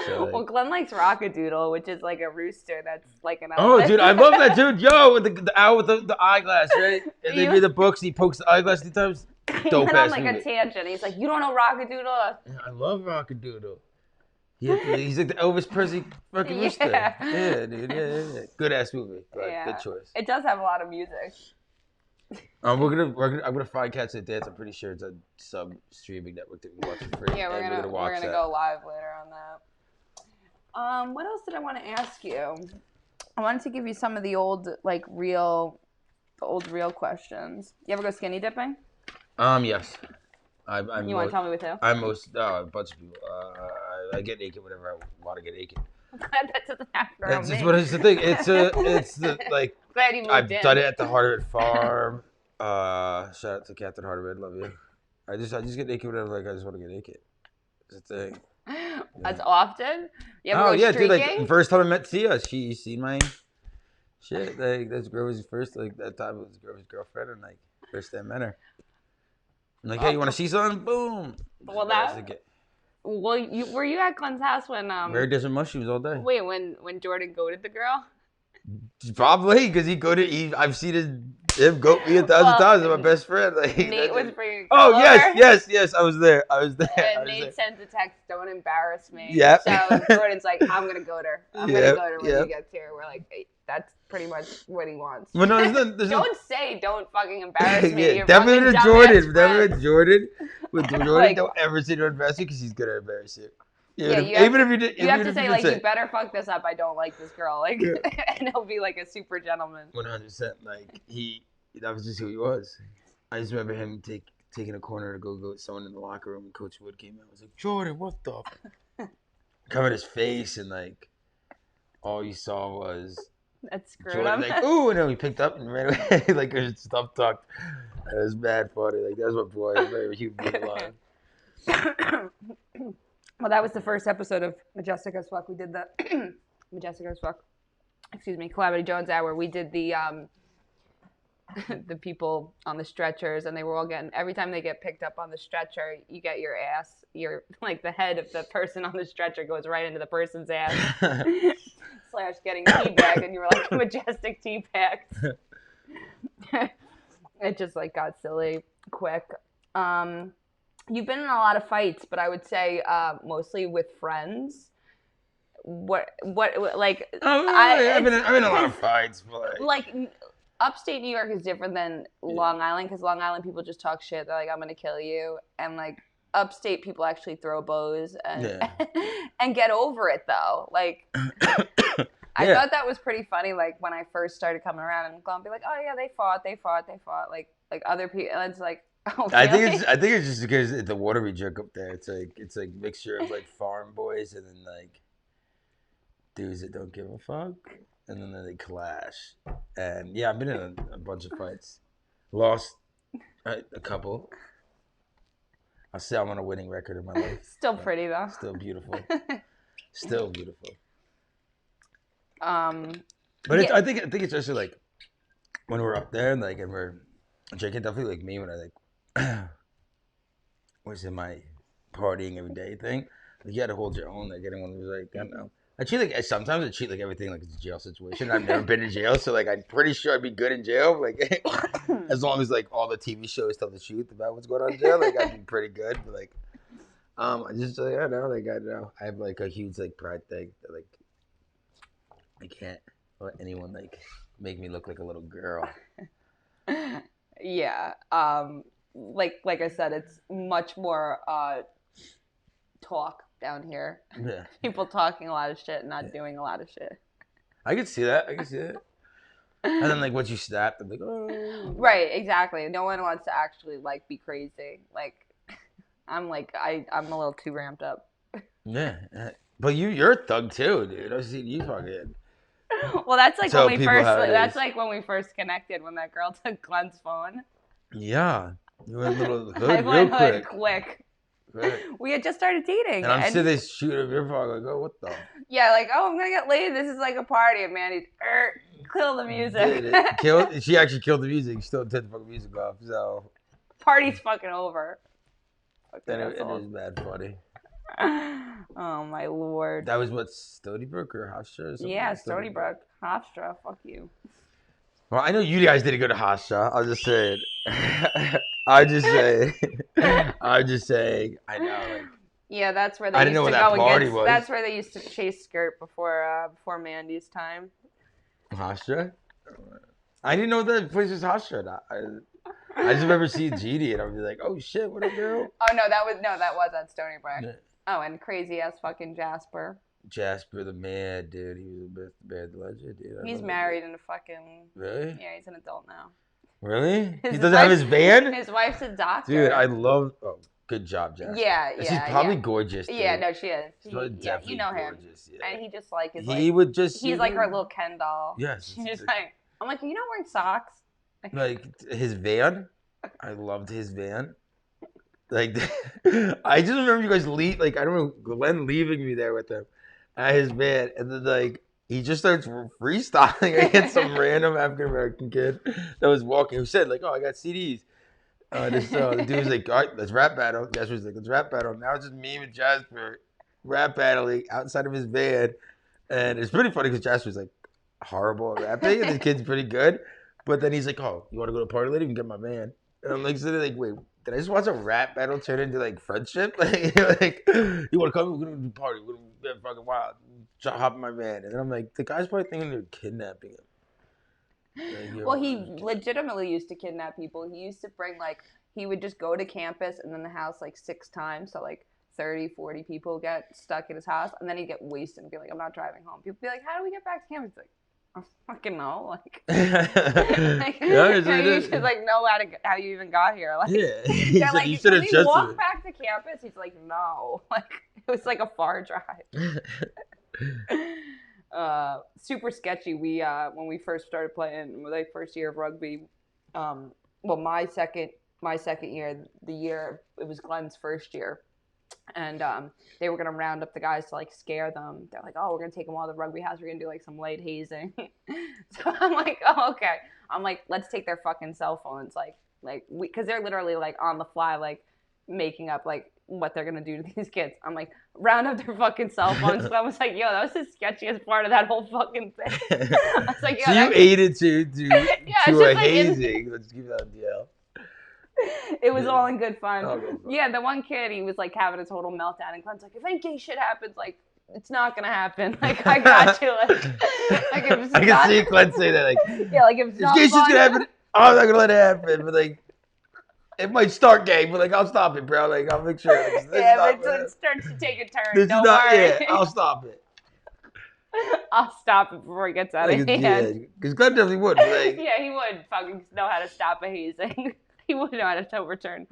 S2: So, like,
S1: well, Glenn likes Rockadoodle, which is like a rooster that's like an
S2: oh,
S1: elephant.
S2: dude, I love that dude. Yo, with the owl with the eyeglass, right? And they read the books, and he pokes the eyeglass 3 times.
S1: He
S2: Dope
S1: went on
S2: ass
S1: like
S2: movie.
S1: a tangent. He's like, you don't know Rockadoodle?
S2: Yeah, I love Rockadoodle. He's like the Elvis Presley fucking rooster.
S1: Yeah.
S2: Yeah, dude. Yeah. Good ass movie. But
S1: Yeah.
S2: good choice.
S1: It does have a lot of music.
S2: I'm gonna find Cats That Dance. I'm pretty sure it's a sub streaming network that we can watch for free.
S1: Yeah, we're
S2: and
S1: gonna
S2: that.
S1: go live later on that. What else did I want to ask you? I wanted to give you some of the old real questions. You ever go skinny dipping?
S2: Yes.
S1: You want to tell me with who?
S2: I'm a bunch of people. I get naked whenever I want to get naked.
S1: That doesn't happen around
S2: That's
S1: me.
S2: just what it's the thing. It's the like.
S1: Glad you moved
S2: I've
S1: in.
S2: done it at the Heart of It Farm. Shout out to Captain Heart of It, love you. I just get naked whenever I just want to get naked. It's a thing.
S1: As often? You ever go
S2: dude,
S1: streaking?
S2: like the first time I met Tia, she seen my shit. Like that's Grover's first, like that time it was Grover's girlfriend, and like first time I met her. I'm like, hey, you want to see something? Boom.
S1: Well, were you at Glenn's house when
S2: very different mushrooms all day.
S1: Wait, when Jordan goated the girl?
S2: Probably because I've seen him goat me 1,000 times. He's my best friend. Like,
S1: Nate was bringing.
S2: Oh yes, I was there.
S1: And Nate sends a text, "Don't embarrass me."
S2: Yep.
S1: So Jordan's like, "I'm gonna goat her. I'm gonna goat her when he gets here." We're like, hey, that's pretty much what he wants.
S2: Well, no,
S1: Don't say, "Don't fucking embarrass me."
S2: Yeah,
S1: You're
S2: definitely
S1: fucking
S2: with
S1: dumbass
S2: Jordan.
S1: friend.
S2: Definitely with Jordan. With Jordan,
S1: Like-
S2: don't ever say don't embarrass you because he's gonna embarrass you.
S1: Yeah, you
S2: even
S1: have
S2: if you did,
S1: You have to say you better fuck this up. I don't like this girl. Like, and he'll be like a super gentleman.
S2: 100%. Like that was just who he was. I just remember him taking a corner to go with someone in the locker room, and Coach Wood came out. I was like, Jordan, what the? Covered his face, and like all you saw was
S1: That screwed
S2: Jordan,
S1: him.
S2: like, ooh, and then he picked up and ran away like his stuff tucked. That was mad funny. Like that's my boy. Very human being alive.
S1: Well, that was the first episode of Majestic as Fuck. We did the Majestic as Fuck. Excuse me, Calamity Jones Hour. We did the the people on the stretchers, and they were all getting. Every time they get picked up on the stretcher, you get your ass. Your like the head of the person on the stretcher goes right into the person's ass. / getting teabagged, and you were like Majestic teabagged. It just like got silly quick. You've been in a lot of fights, but I would say mostly with friends. What like?
S2: I've been in a lot of fights, but
S1: like upstate New York is different than Long Island because Long Island people just talk shit. They're like, I'm gonna kill you, and like upstate people actually throw bows and and get over it though. Like I thought that was pretty funny. Like when I first started coming around and Glenn be like, oh yeah, they fought. Like other people. And it's like. Oh, really?
S2: I think it's just because it's a watery jerk up there. It's like mixture of like farm boys and then like dudes that don't give a fuck, and then they clash. And yeah, I've been in a bunch of fights, lost a couple. I'll say I'm on a winning record in my life.
S1: Still pretty though.
S2: Still beautiful. Still beautiful.
S1: But
S2: I think it's just like when we're up there and like and we're drinking, definitely like me when I like. Was in my partying every day thing. Like you had to hold your own. Like anyone was like, I don't know. I treat like sometimes I treat like everything like it's a jail situation. I've never been in jail, so like I'm pretty sure I'd be good in jail. Like as long as like all the TV shows tell the truth about what's going on in jail, like I'd be pretty good. But like, I just like I don't know. Like I don't know. I have like a huge like pride thing that like I can't let anyone like make me look like a little girl.
S1: Yeah. Like I said, it's much more talk down here.
S2: Yeah.
S1: People talking a lot of shit, not doing a lot of shit.
S2: I could see that. And then like once you snap, I'm like, oh.
S1: Right, exactly. No one wants to actually like be crazy. Like I'm a little too ramped up.
S2: Yeah. But you're a thug too, dude. I've seen you fucking.
S1: Well, that's like
S2: Tell
S1: when we
S2: people
S1: first.
S2: how it
S1: That's
S2: is.
S1: like when we first connected. When that girl took Glenn's phone.
S2: Yeah. You went a little
S1: I
S2: hood real
S1: went hood
S2: quick.
S1: We had just started dating.
S2: And I'm sitting there shooting a beer bong like, oh, what the?
S1: Yeah, like, oh, I'm gonna get laid. This is like a party. And Mandy's, kill the music.
S2: She actually killed the music. She still turned the fucking music off. So
S1: party's fucking over.
S2: Then it was bad funny.
S1: Oh my lord.
S2: That was what, Stony Brook or Hofstra or something?
S1: Yeah, Stony Brook. Hofstra. Fuck you.
S2: Well, I know you guys didn't go to Hofstra. I'll just say it. I'm just saying. I know. Like,
S1: yeah, that's where they used to go against. That's where they used to chase skirt before Mandy's time.
S2: Hofstra? I didn't know that place was Hofstra. I just remember seeing Genie and I'd be like, oh shit, what up, girl?
S1: Oh no, that was at Stony Brook. Yeah. Oh, and crazy ass fucking Jasper.
S2: Jasper the man, dude. He was the best man, the legend, dude.
S1: He's married and a fucking.
S2: Really?
S1: Yeah, he's an adult now.
S2: Really? He doesn't have his van?
S1: His wife's a doctor.
S2: Dude, I love. Oh, good job, Jasper.
S1: Yeah.
S2: She's probably gorgeous. Dude.
S1: Yeah, no, she is.
S2: Yeah,
S1: you know him. Yeah. And he just like is. He's like her little Ken doll.
S2: Yes.
S1: She's just like, I'm like, you not wearing socks?
S2: Like his van. I loved his van. Like, I just remember you guys leave. Like, I don't know, Glenn leaving me there with him at his van, and then like he just starts freestyling against some random African American kid that was walking. Who said like, "Oh, I got CDs." The dude was like, "All right, let's rap battle." Jasper was like, "Let's rap battle." Now it's just me and Jasper rap battling outside of his van, and it's pretty funny because Jasper's like horrible at rapping, and the kid's pretty good. But then he's like, "Oh, you want to go to a party later? You can get my man." And I'm like sitting there like, "Wait, did I just watch a rap battle turn into like friendship? Like you want to come? We're gonna do a party. We're gonna get fucking wild. Hop in my van." And then I'm like, the guy's probably thinking they're kidnapping him. Like,
S1: well, he legitimately used to kidnap people. He used to bring he would just go to campus and then the house 6 times. So 30, 40 people get stuck in his house, and then he'd get wasted and be like, "I'm not driving home." People be like, "How do we get back to campus?" Like, I don't fucking know. You should know how you even got here.
S2: Yeah, you should have
S1: just walk back to campus. He's like, no, it was a far drive. Super sketchy. We when we first started playing, first year of rugby. My second year, the year it was Glenn's first year. And they were going to round up the guys to scare them. They're like, "Oh, we're going to take them all to the rugby house. We're going to do some light hazing." So I'm like, "Oh, okay." I'm like, "Let's take their fucking cell phones." Because they're literally on the fly, making up what they're going to do to these kids. I'm like, round up their fucking cell phones. So I was like, yo, that was the sketchiest part of that whole fucking thing. I was like, yo,
S2: so you aided to a hazing. Let's keep that on DL.
S1: It was all in good fun. Yeah, the one kid, he was having a total meltdown, and Glenn's like, if any gay shit happens, it's not gonna happen. I got you.
S2: I can see Glenn say that.
S1: If
S2: gay shit's gonna happen, I'm not gonna let it happen. But it might start gay, but I'll stop it, bro. I'll make sure.
S1: It starts to take a turn. Don't worry.
S2: Yeah, I'll stop it.
S1: I'll stop it before it gets out of hand.
S2: Yeah, because Glenn definitely would.
S1: Yeah, he would fucking know how to stop a hazing. He wouldn't know how to overturn.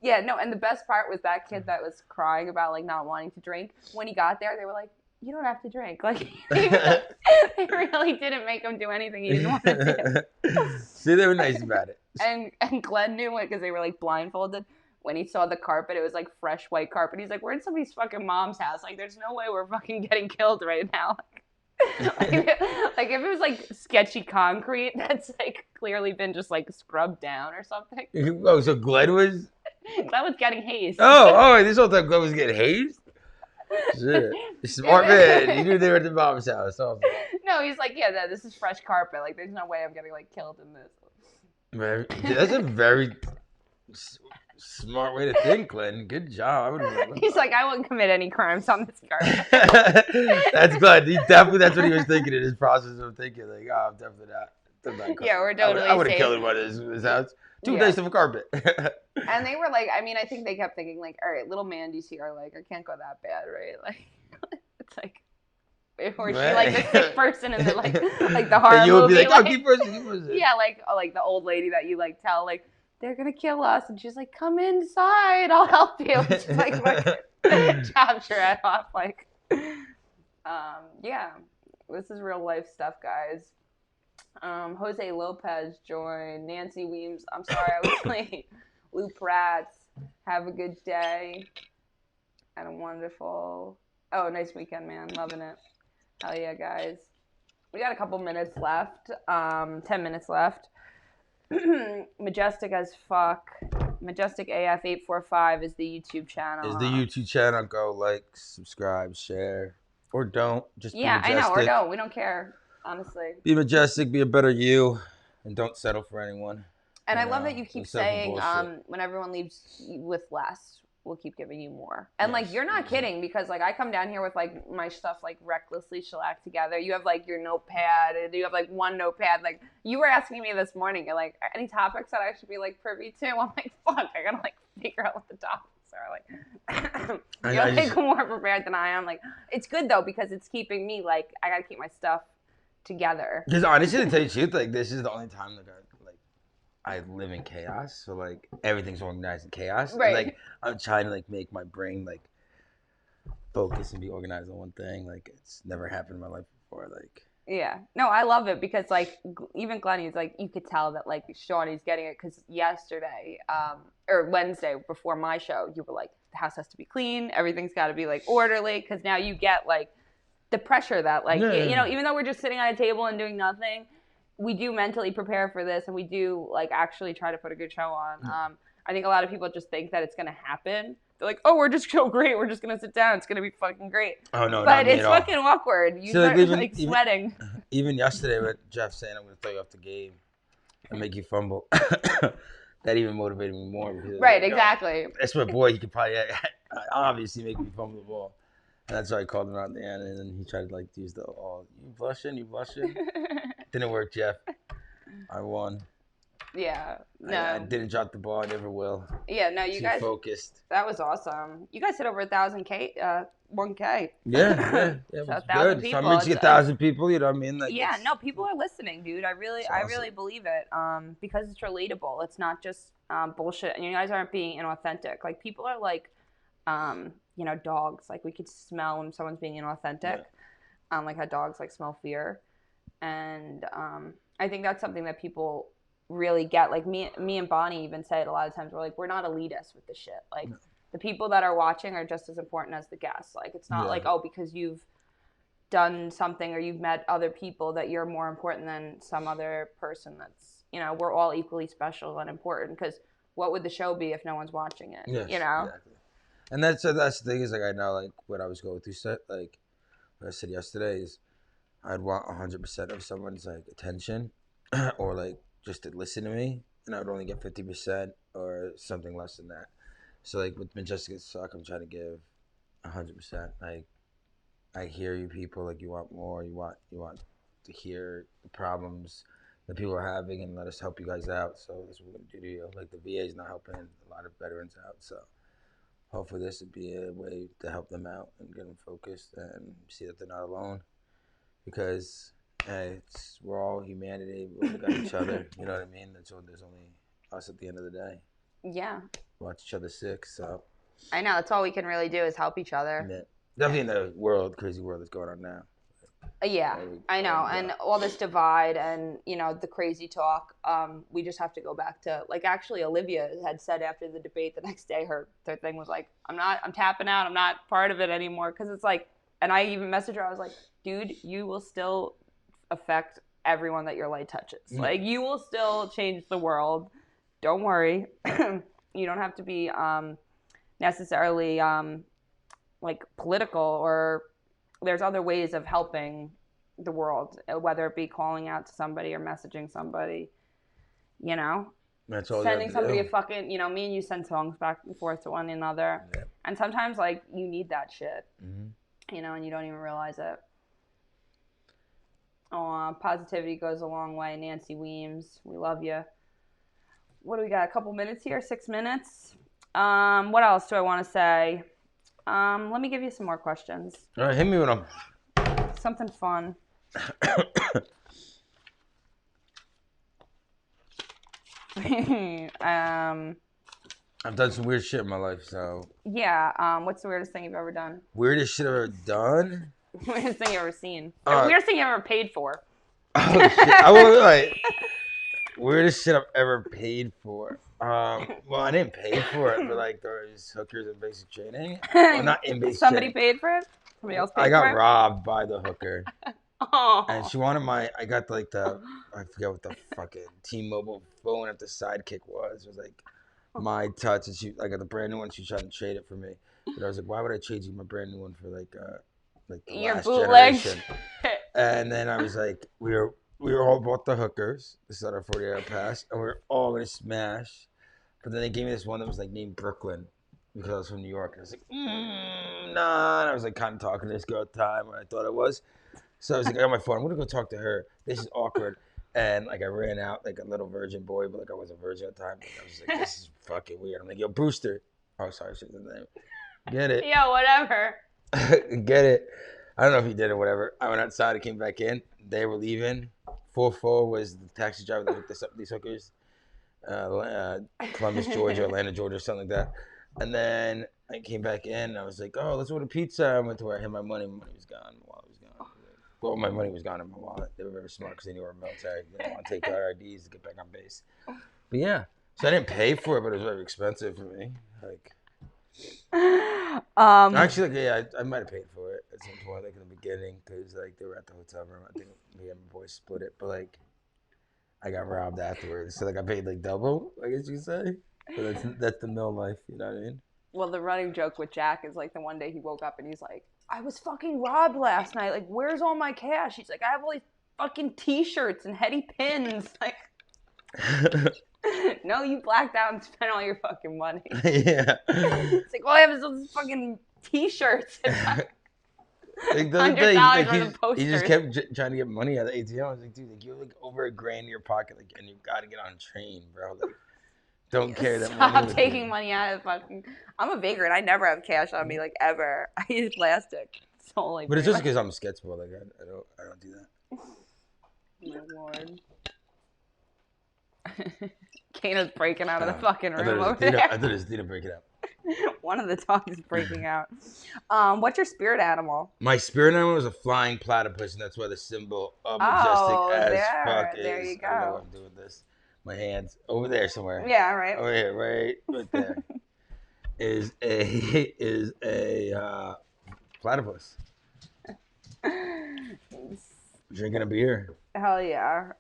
S1: Yeah, no, and the best part was that kid that was crying about not wanting to drink. When he got there, they were like, "You don't have to drink." They really didn't make him do anything he didn't want to do.
S2: See, they were nice about it.
S1: And Glenn knew it because they were blindfolded. When he saw the carpet, it was fresh white carpet. He's like, "We're in somebody's fucking mom's house. There's no way we're fucking getting killed right now." If it was sketchy concrete that's clearly been just scrubbed down or something.
S2: Oh, so Glenn was
S1: getting hazed.
S2: Oh, this whole time Glenn was getting hazed? Shit. Smart man. You knew they were at the mom's house. Awesome.
S1: No, he's like, yeah, this is fresh carpet. There's no way I'm getting killed in this.
S2: Dude, that's a very smart way to think, Glenn. Good job.
S1: He's like, I wouldn't commit any crimes on this carpet.
S2: That's Glenn. That's what he was thinking in his process of thinking. I'm definitely not.
S1: Yeah, we're totally
S2: I would have killed him at his house. Too nice of a carpet.
S1: And they were I think they kept thinking all right, little Mandy's here. I can't go that bad, right? It's or she the sick person in the the horror movie.
S2: You would be keep person.
S1: Yeah, the old lady that you tell they're gonna kill us, and she's like, "Come inside, I'll help you." She's chops your head off. Yeah, this is real life stuff, guys. Jose Lopez joined. Nancy Weems. I'm sorry I was late. Lou Prats. Have a good day. And a wonderful. Oh, nice weekend, man. Loving it. Hell yeah, guys. We got a couple minutes left. 10 minutes left. Majestic as fuck. Majestic AF 845 is the YouTube channel.
S2: Is the YouTube channel. Go like, subscribe, share, or don't. Just
S1: yeah,
S2: be majestic.
S1: I know, or don't. We don't care, honestly.
S2: Be majestic. Be a better you, and don't settle for anyone.
S1: And I love that you keep saying when everyone leaves with less, we'll keep giving you more. And like you're not kidding, because like I come down here with like my stuff like recklessly shellacked together. You have like your notepad, and you have like one notepad. Like you were asking me this morning, you're like, any topics that I should be like privy to? I'm like, fuck, I gotta like figure out what the topics are. Like you're like more prepared than I am. Like it's good though, because it's keeping me like I gotta keep my stuff together.
S2: Because honestly, to tell you the truth, like this is the only time that I live in chaos, so like everything's organized in chaos.
S1: Right.
S2: And, like I'm trying to like make my brain like focus and be organized on one thing. Like it's never happened in my life before. Like
S1: yeah, no, I love it because like even Glenny's like you could tell that like Shawnee's getting it, because yesterday or Wednesday before my show you were like the house has to be clean, everything's got to be like orderly, because now you get like the pressure that like you know, even though we're just sitting at a table and doing nothing, we do mentally prepare for this, and we do like actually try to put a good show on. I think a lot of people just think that it's going to happen. They're like, oh, we're just so great. We're just going to sit down. It's going to be fucking great.
S2: Oh, no,
S1: but it's fucking awkward. You start like sweating.
S2: Even yesterday with Jeff saying I'm going to throw you off the game and make you fumble. That even motivated me more. Because
S1: right,
S2: like,
S1: exactly.
S2: That's my boy. He could probably obviously make me fumble the ball. And that's why I called him out at the end. And then he tried to like use the, you blushing? Didn't work, Jeff. I won.
S1: Yeah, no.
S2: I didn't drop the ball. I never will.
S1: Yeah, no, you guys.
S2: Focused.
S1: That was awesome. You guys hit over 1,000K, 1K.
S2: Yeah. It was good.
S1: People.
S2: So I'm reaching 1,000 people. You know what I mean? Like,
S1: yeah, no, people are listening, dude. I really believe it. Because it's relatable. It's not just bullshit. And you guys aren't being inauthentic. Like people are like, you know, dogs. Like we could smell when someone's being inauthentic. Yeah. Like how dogs like smell fear. And I think that's something that people really get. Like me and Bonnie even say it a lot of times. We're like, we're not elitist with the shit. Like the people that are watching are just as important as the guests. Like it's not like, oh, because you've done something or you've met other people that you're more important than some other person. That's, you know, we're all equally special and important, because what would the show be if no one's watching it?
S2: Yes,
S1: you know?
S2: Exactly. And that's the thing is, like, I know, like, what I was going through, like, what I said yesterday is I'd want 100% of someone's, like, attention or, like, just to listen to me, and I would only get 50% or something less than that. So, like, with Majestic Suck, I'm trying to give 100%. Like, I hear you people, like, you want more, you want to hear the problems that people are having and let us help you guys out. So that's what we're going to do to you. Like, the VA is not helping a lot of veterans out, so hopefully this would be a way to help them out and get them focused and see that they're not alone. Because, hey, we're all humanity. We all got each other. You know what I mean? There's only us at the end of the day.
S1: Yeah.
S2: Watch each other sick, so.
S1: I know. That's all we can really do is help each other.
S2: Yeah. Definitely in the crazy world that's going on now.
S1: Yeah, I know. And all this divide and, you know, the crazy talk, we just have to go back to, like, actually Olivia had said after the debate the next day, her thing was like, I'm tapping out. I'm not part of it anymore. Because it's like, and I even messaged her. I was like, dude, you will still affect everyone that your light touches. Mm. Like, you will still change the world. Don't worry. You don't have to be necessarily, like, political, or there's other ways of helping the world, whether it be calling out to somebody or messaging somebody, you know,
S2: that's all.
S1: Sending somebody a fucking, you know, me and you send songs back and forth to one another. Yeah. And sometimes, like, you need that shit, you know, and you don't even realize it. Oh, positivity goes a long way. Nancy Weems, we love you. What do we got? A couple minutes here, 6 minutes. What else do I want to say? Let me give you some more questions.
S2: All right, hit me with them.
S1: Something fun.
S2: I've done some weird shit in my life, so.
S1: Yeah. What's the weirdest thing you've ever done?
S2: Weirdest shit I've ever done?
S1: Weirdest thing you've ever seen? Weirdest thing you ever paid for?
S2: Oh shit! I was like, weirdest shit I've ever paid for. Well, I didn't pay for it, but like those hookers in basic training. Well, not in basic
S1: Somebody
S2: training.
S1: paid for it? Somebody else
S2: I
S1: paid
S2: got
S1: for it?
S2: robbed by the hooker, and
S1: Oh.
S2: she wanted my. I got like I forget what the fucking T-Mobile phone at the Sidekick was. It was like my touch, and I got the brand new one. She tried to trade it for me, but I was like, why would I trade you my brand new one for like the
S1: Your
S2: last
S1: bootleg
S2: generation? And then I was like, we were all bought the hookers. This is on our 40-hour pass, and we were all gonna smash. But then they gave me this one that was like named Brooklyn because I was from New York, and I was like, nah. And I was like kind of talking to this girl at the time when I thought I was. So I was like, I got my phone. I'm gonna go talk to her. This is awkward. And like I ran out like a little virgin boy, but like I wasn't virgin at the time. Like, I was like, this is fucking weird. I'm like, yo, Brewster. Oh, sorry, shit, the name. Get it?
S1: Yo, whatever.
S2: Get it? I don't know if he did or whatever. I went outside. I came back in. They were leaving. 4-4 was the taxi driver that hooked us up with these hookers. Columbus, Georgia, Atlanta, Georgia, something like that. And then I came back in. And I was like, oh, let's order pizza. I went to where I had my money. My money was gone. My wallet was gone. Well, my money was gone in my wallet. They were very smart because they knew we were military. They didn't want to take our IDs to get back on base. But yeah, so I didn't pay for it, but it was very expensive for me. Like, actually, like, yeah, I might have paid for it at some point, like in the beginning, because like they were at the hotel room. I think me and my boys split it, but like I got robbed afterwards, so like I paid like double, I guess you could say. But that's the mill life, you know what I mean?
S1: Well, the running joke with Jack is like the one day he woke up and he's like, I was fucking robbed last night. Like, where's all my cash? He's like, I have all these fucking t-shirts and heady pins. Like, no, you blacked out and spent all your fucking money.
S2: Yeah.
S1: It's like, all I have is those fucking t-shirts and
S2: like the other
S1: $100
S2: day, like
S1: worth of posters.
S2: he just kept trying to get money out of the ATM. I was like, dude, like you have like over $1,000 in your pocket, like, and you gotta get on a train, bro. Like, don't carry that money.
S1: Stop taking money out of fucking. I'm a vagrant. I never have cash on me, like ever. I use plastic. Solely.
S2: But it's just because I'm a sketchball. Like I don't do that.
S1: My lord. Kana's breaking out of the fucking room over there.
S2: I thought it was Dina breaking out.
S1: One of the dogs is breaking out. What's your spirit animal?
S2: My spirit animal is a flying platypus, and that's why the symbol of Majestic as fuck is.
S1: There you go.
S2: I don't know what I'm doing with this. My hands over there somewhere.
S1: Yeah, right.
S2: Over here, right there. is a platypus. Drinking a beer.
S1: Hell yeah.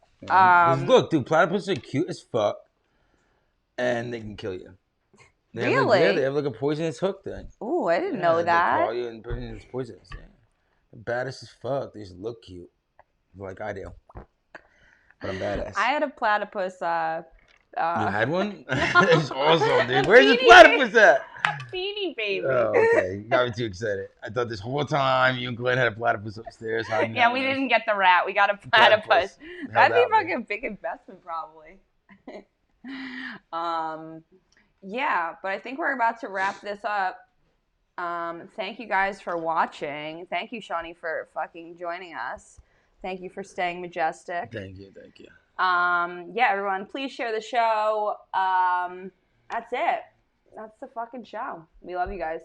S2: Look, dude, platypus are cute as fuck, and they can kill you. They
S1: really?
S2: They have like a poisonous hook thing.
S1: Ooh, I didn't know that.
S2: They call you and put it in poisonous. Yeah. They're baddest as fuck. They just look cute, like I do. But I'm badass.
S1: I had a platypus.
S2: You had one? That's awesome, dude. Where's the platypus at?
S1: A beanie baby.
S2: Oh, okay. You got me too excited. I thought this whole time you and Glenn had a platypus upstairs.
S1: Yeah, we didn't get the rat. We got a platypus. That'd be fucking a big investment, probably. Yeah, but I think we're about to wrap this up. Thank you guys for watching. Thank you, Shawnee, for fucking joining us. Thank you for staying majestic.
S2: Thank you.
S1: Yeah, everyone, please share the show. That's it. That's the fucking show. We love you guys.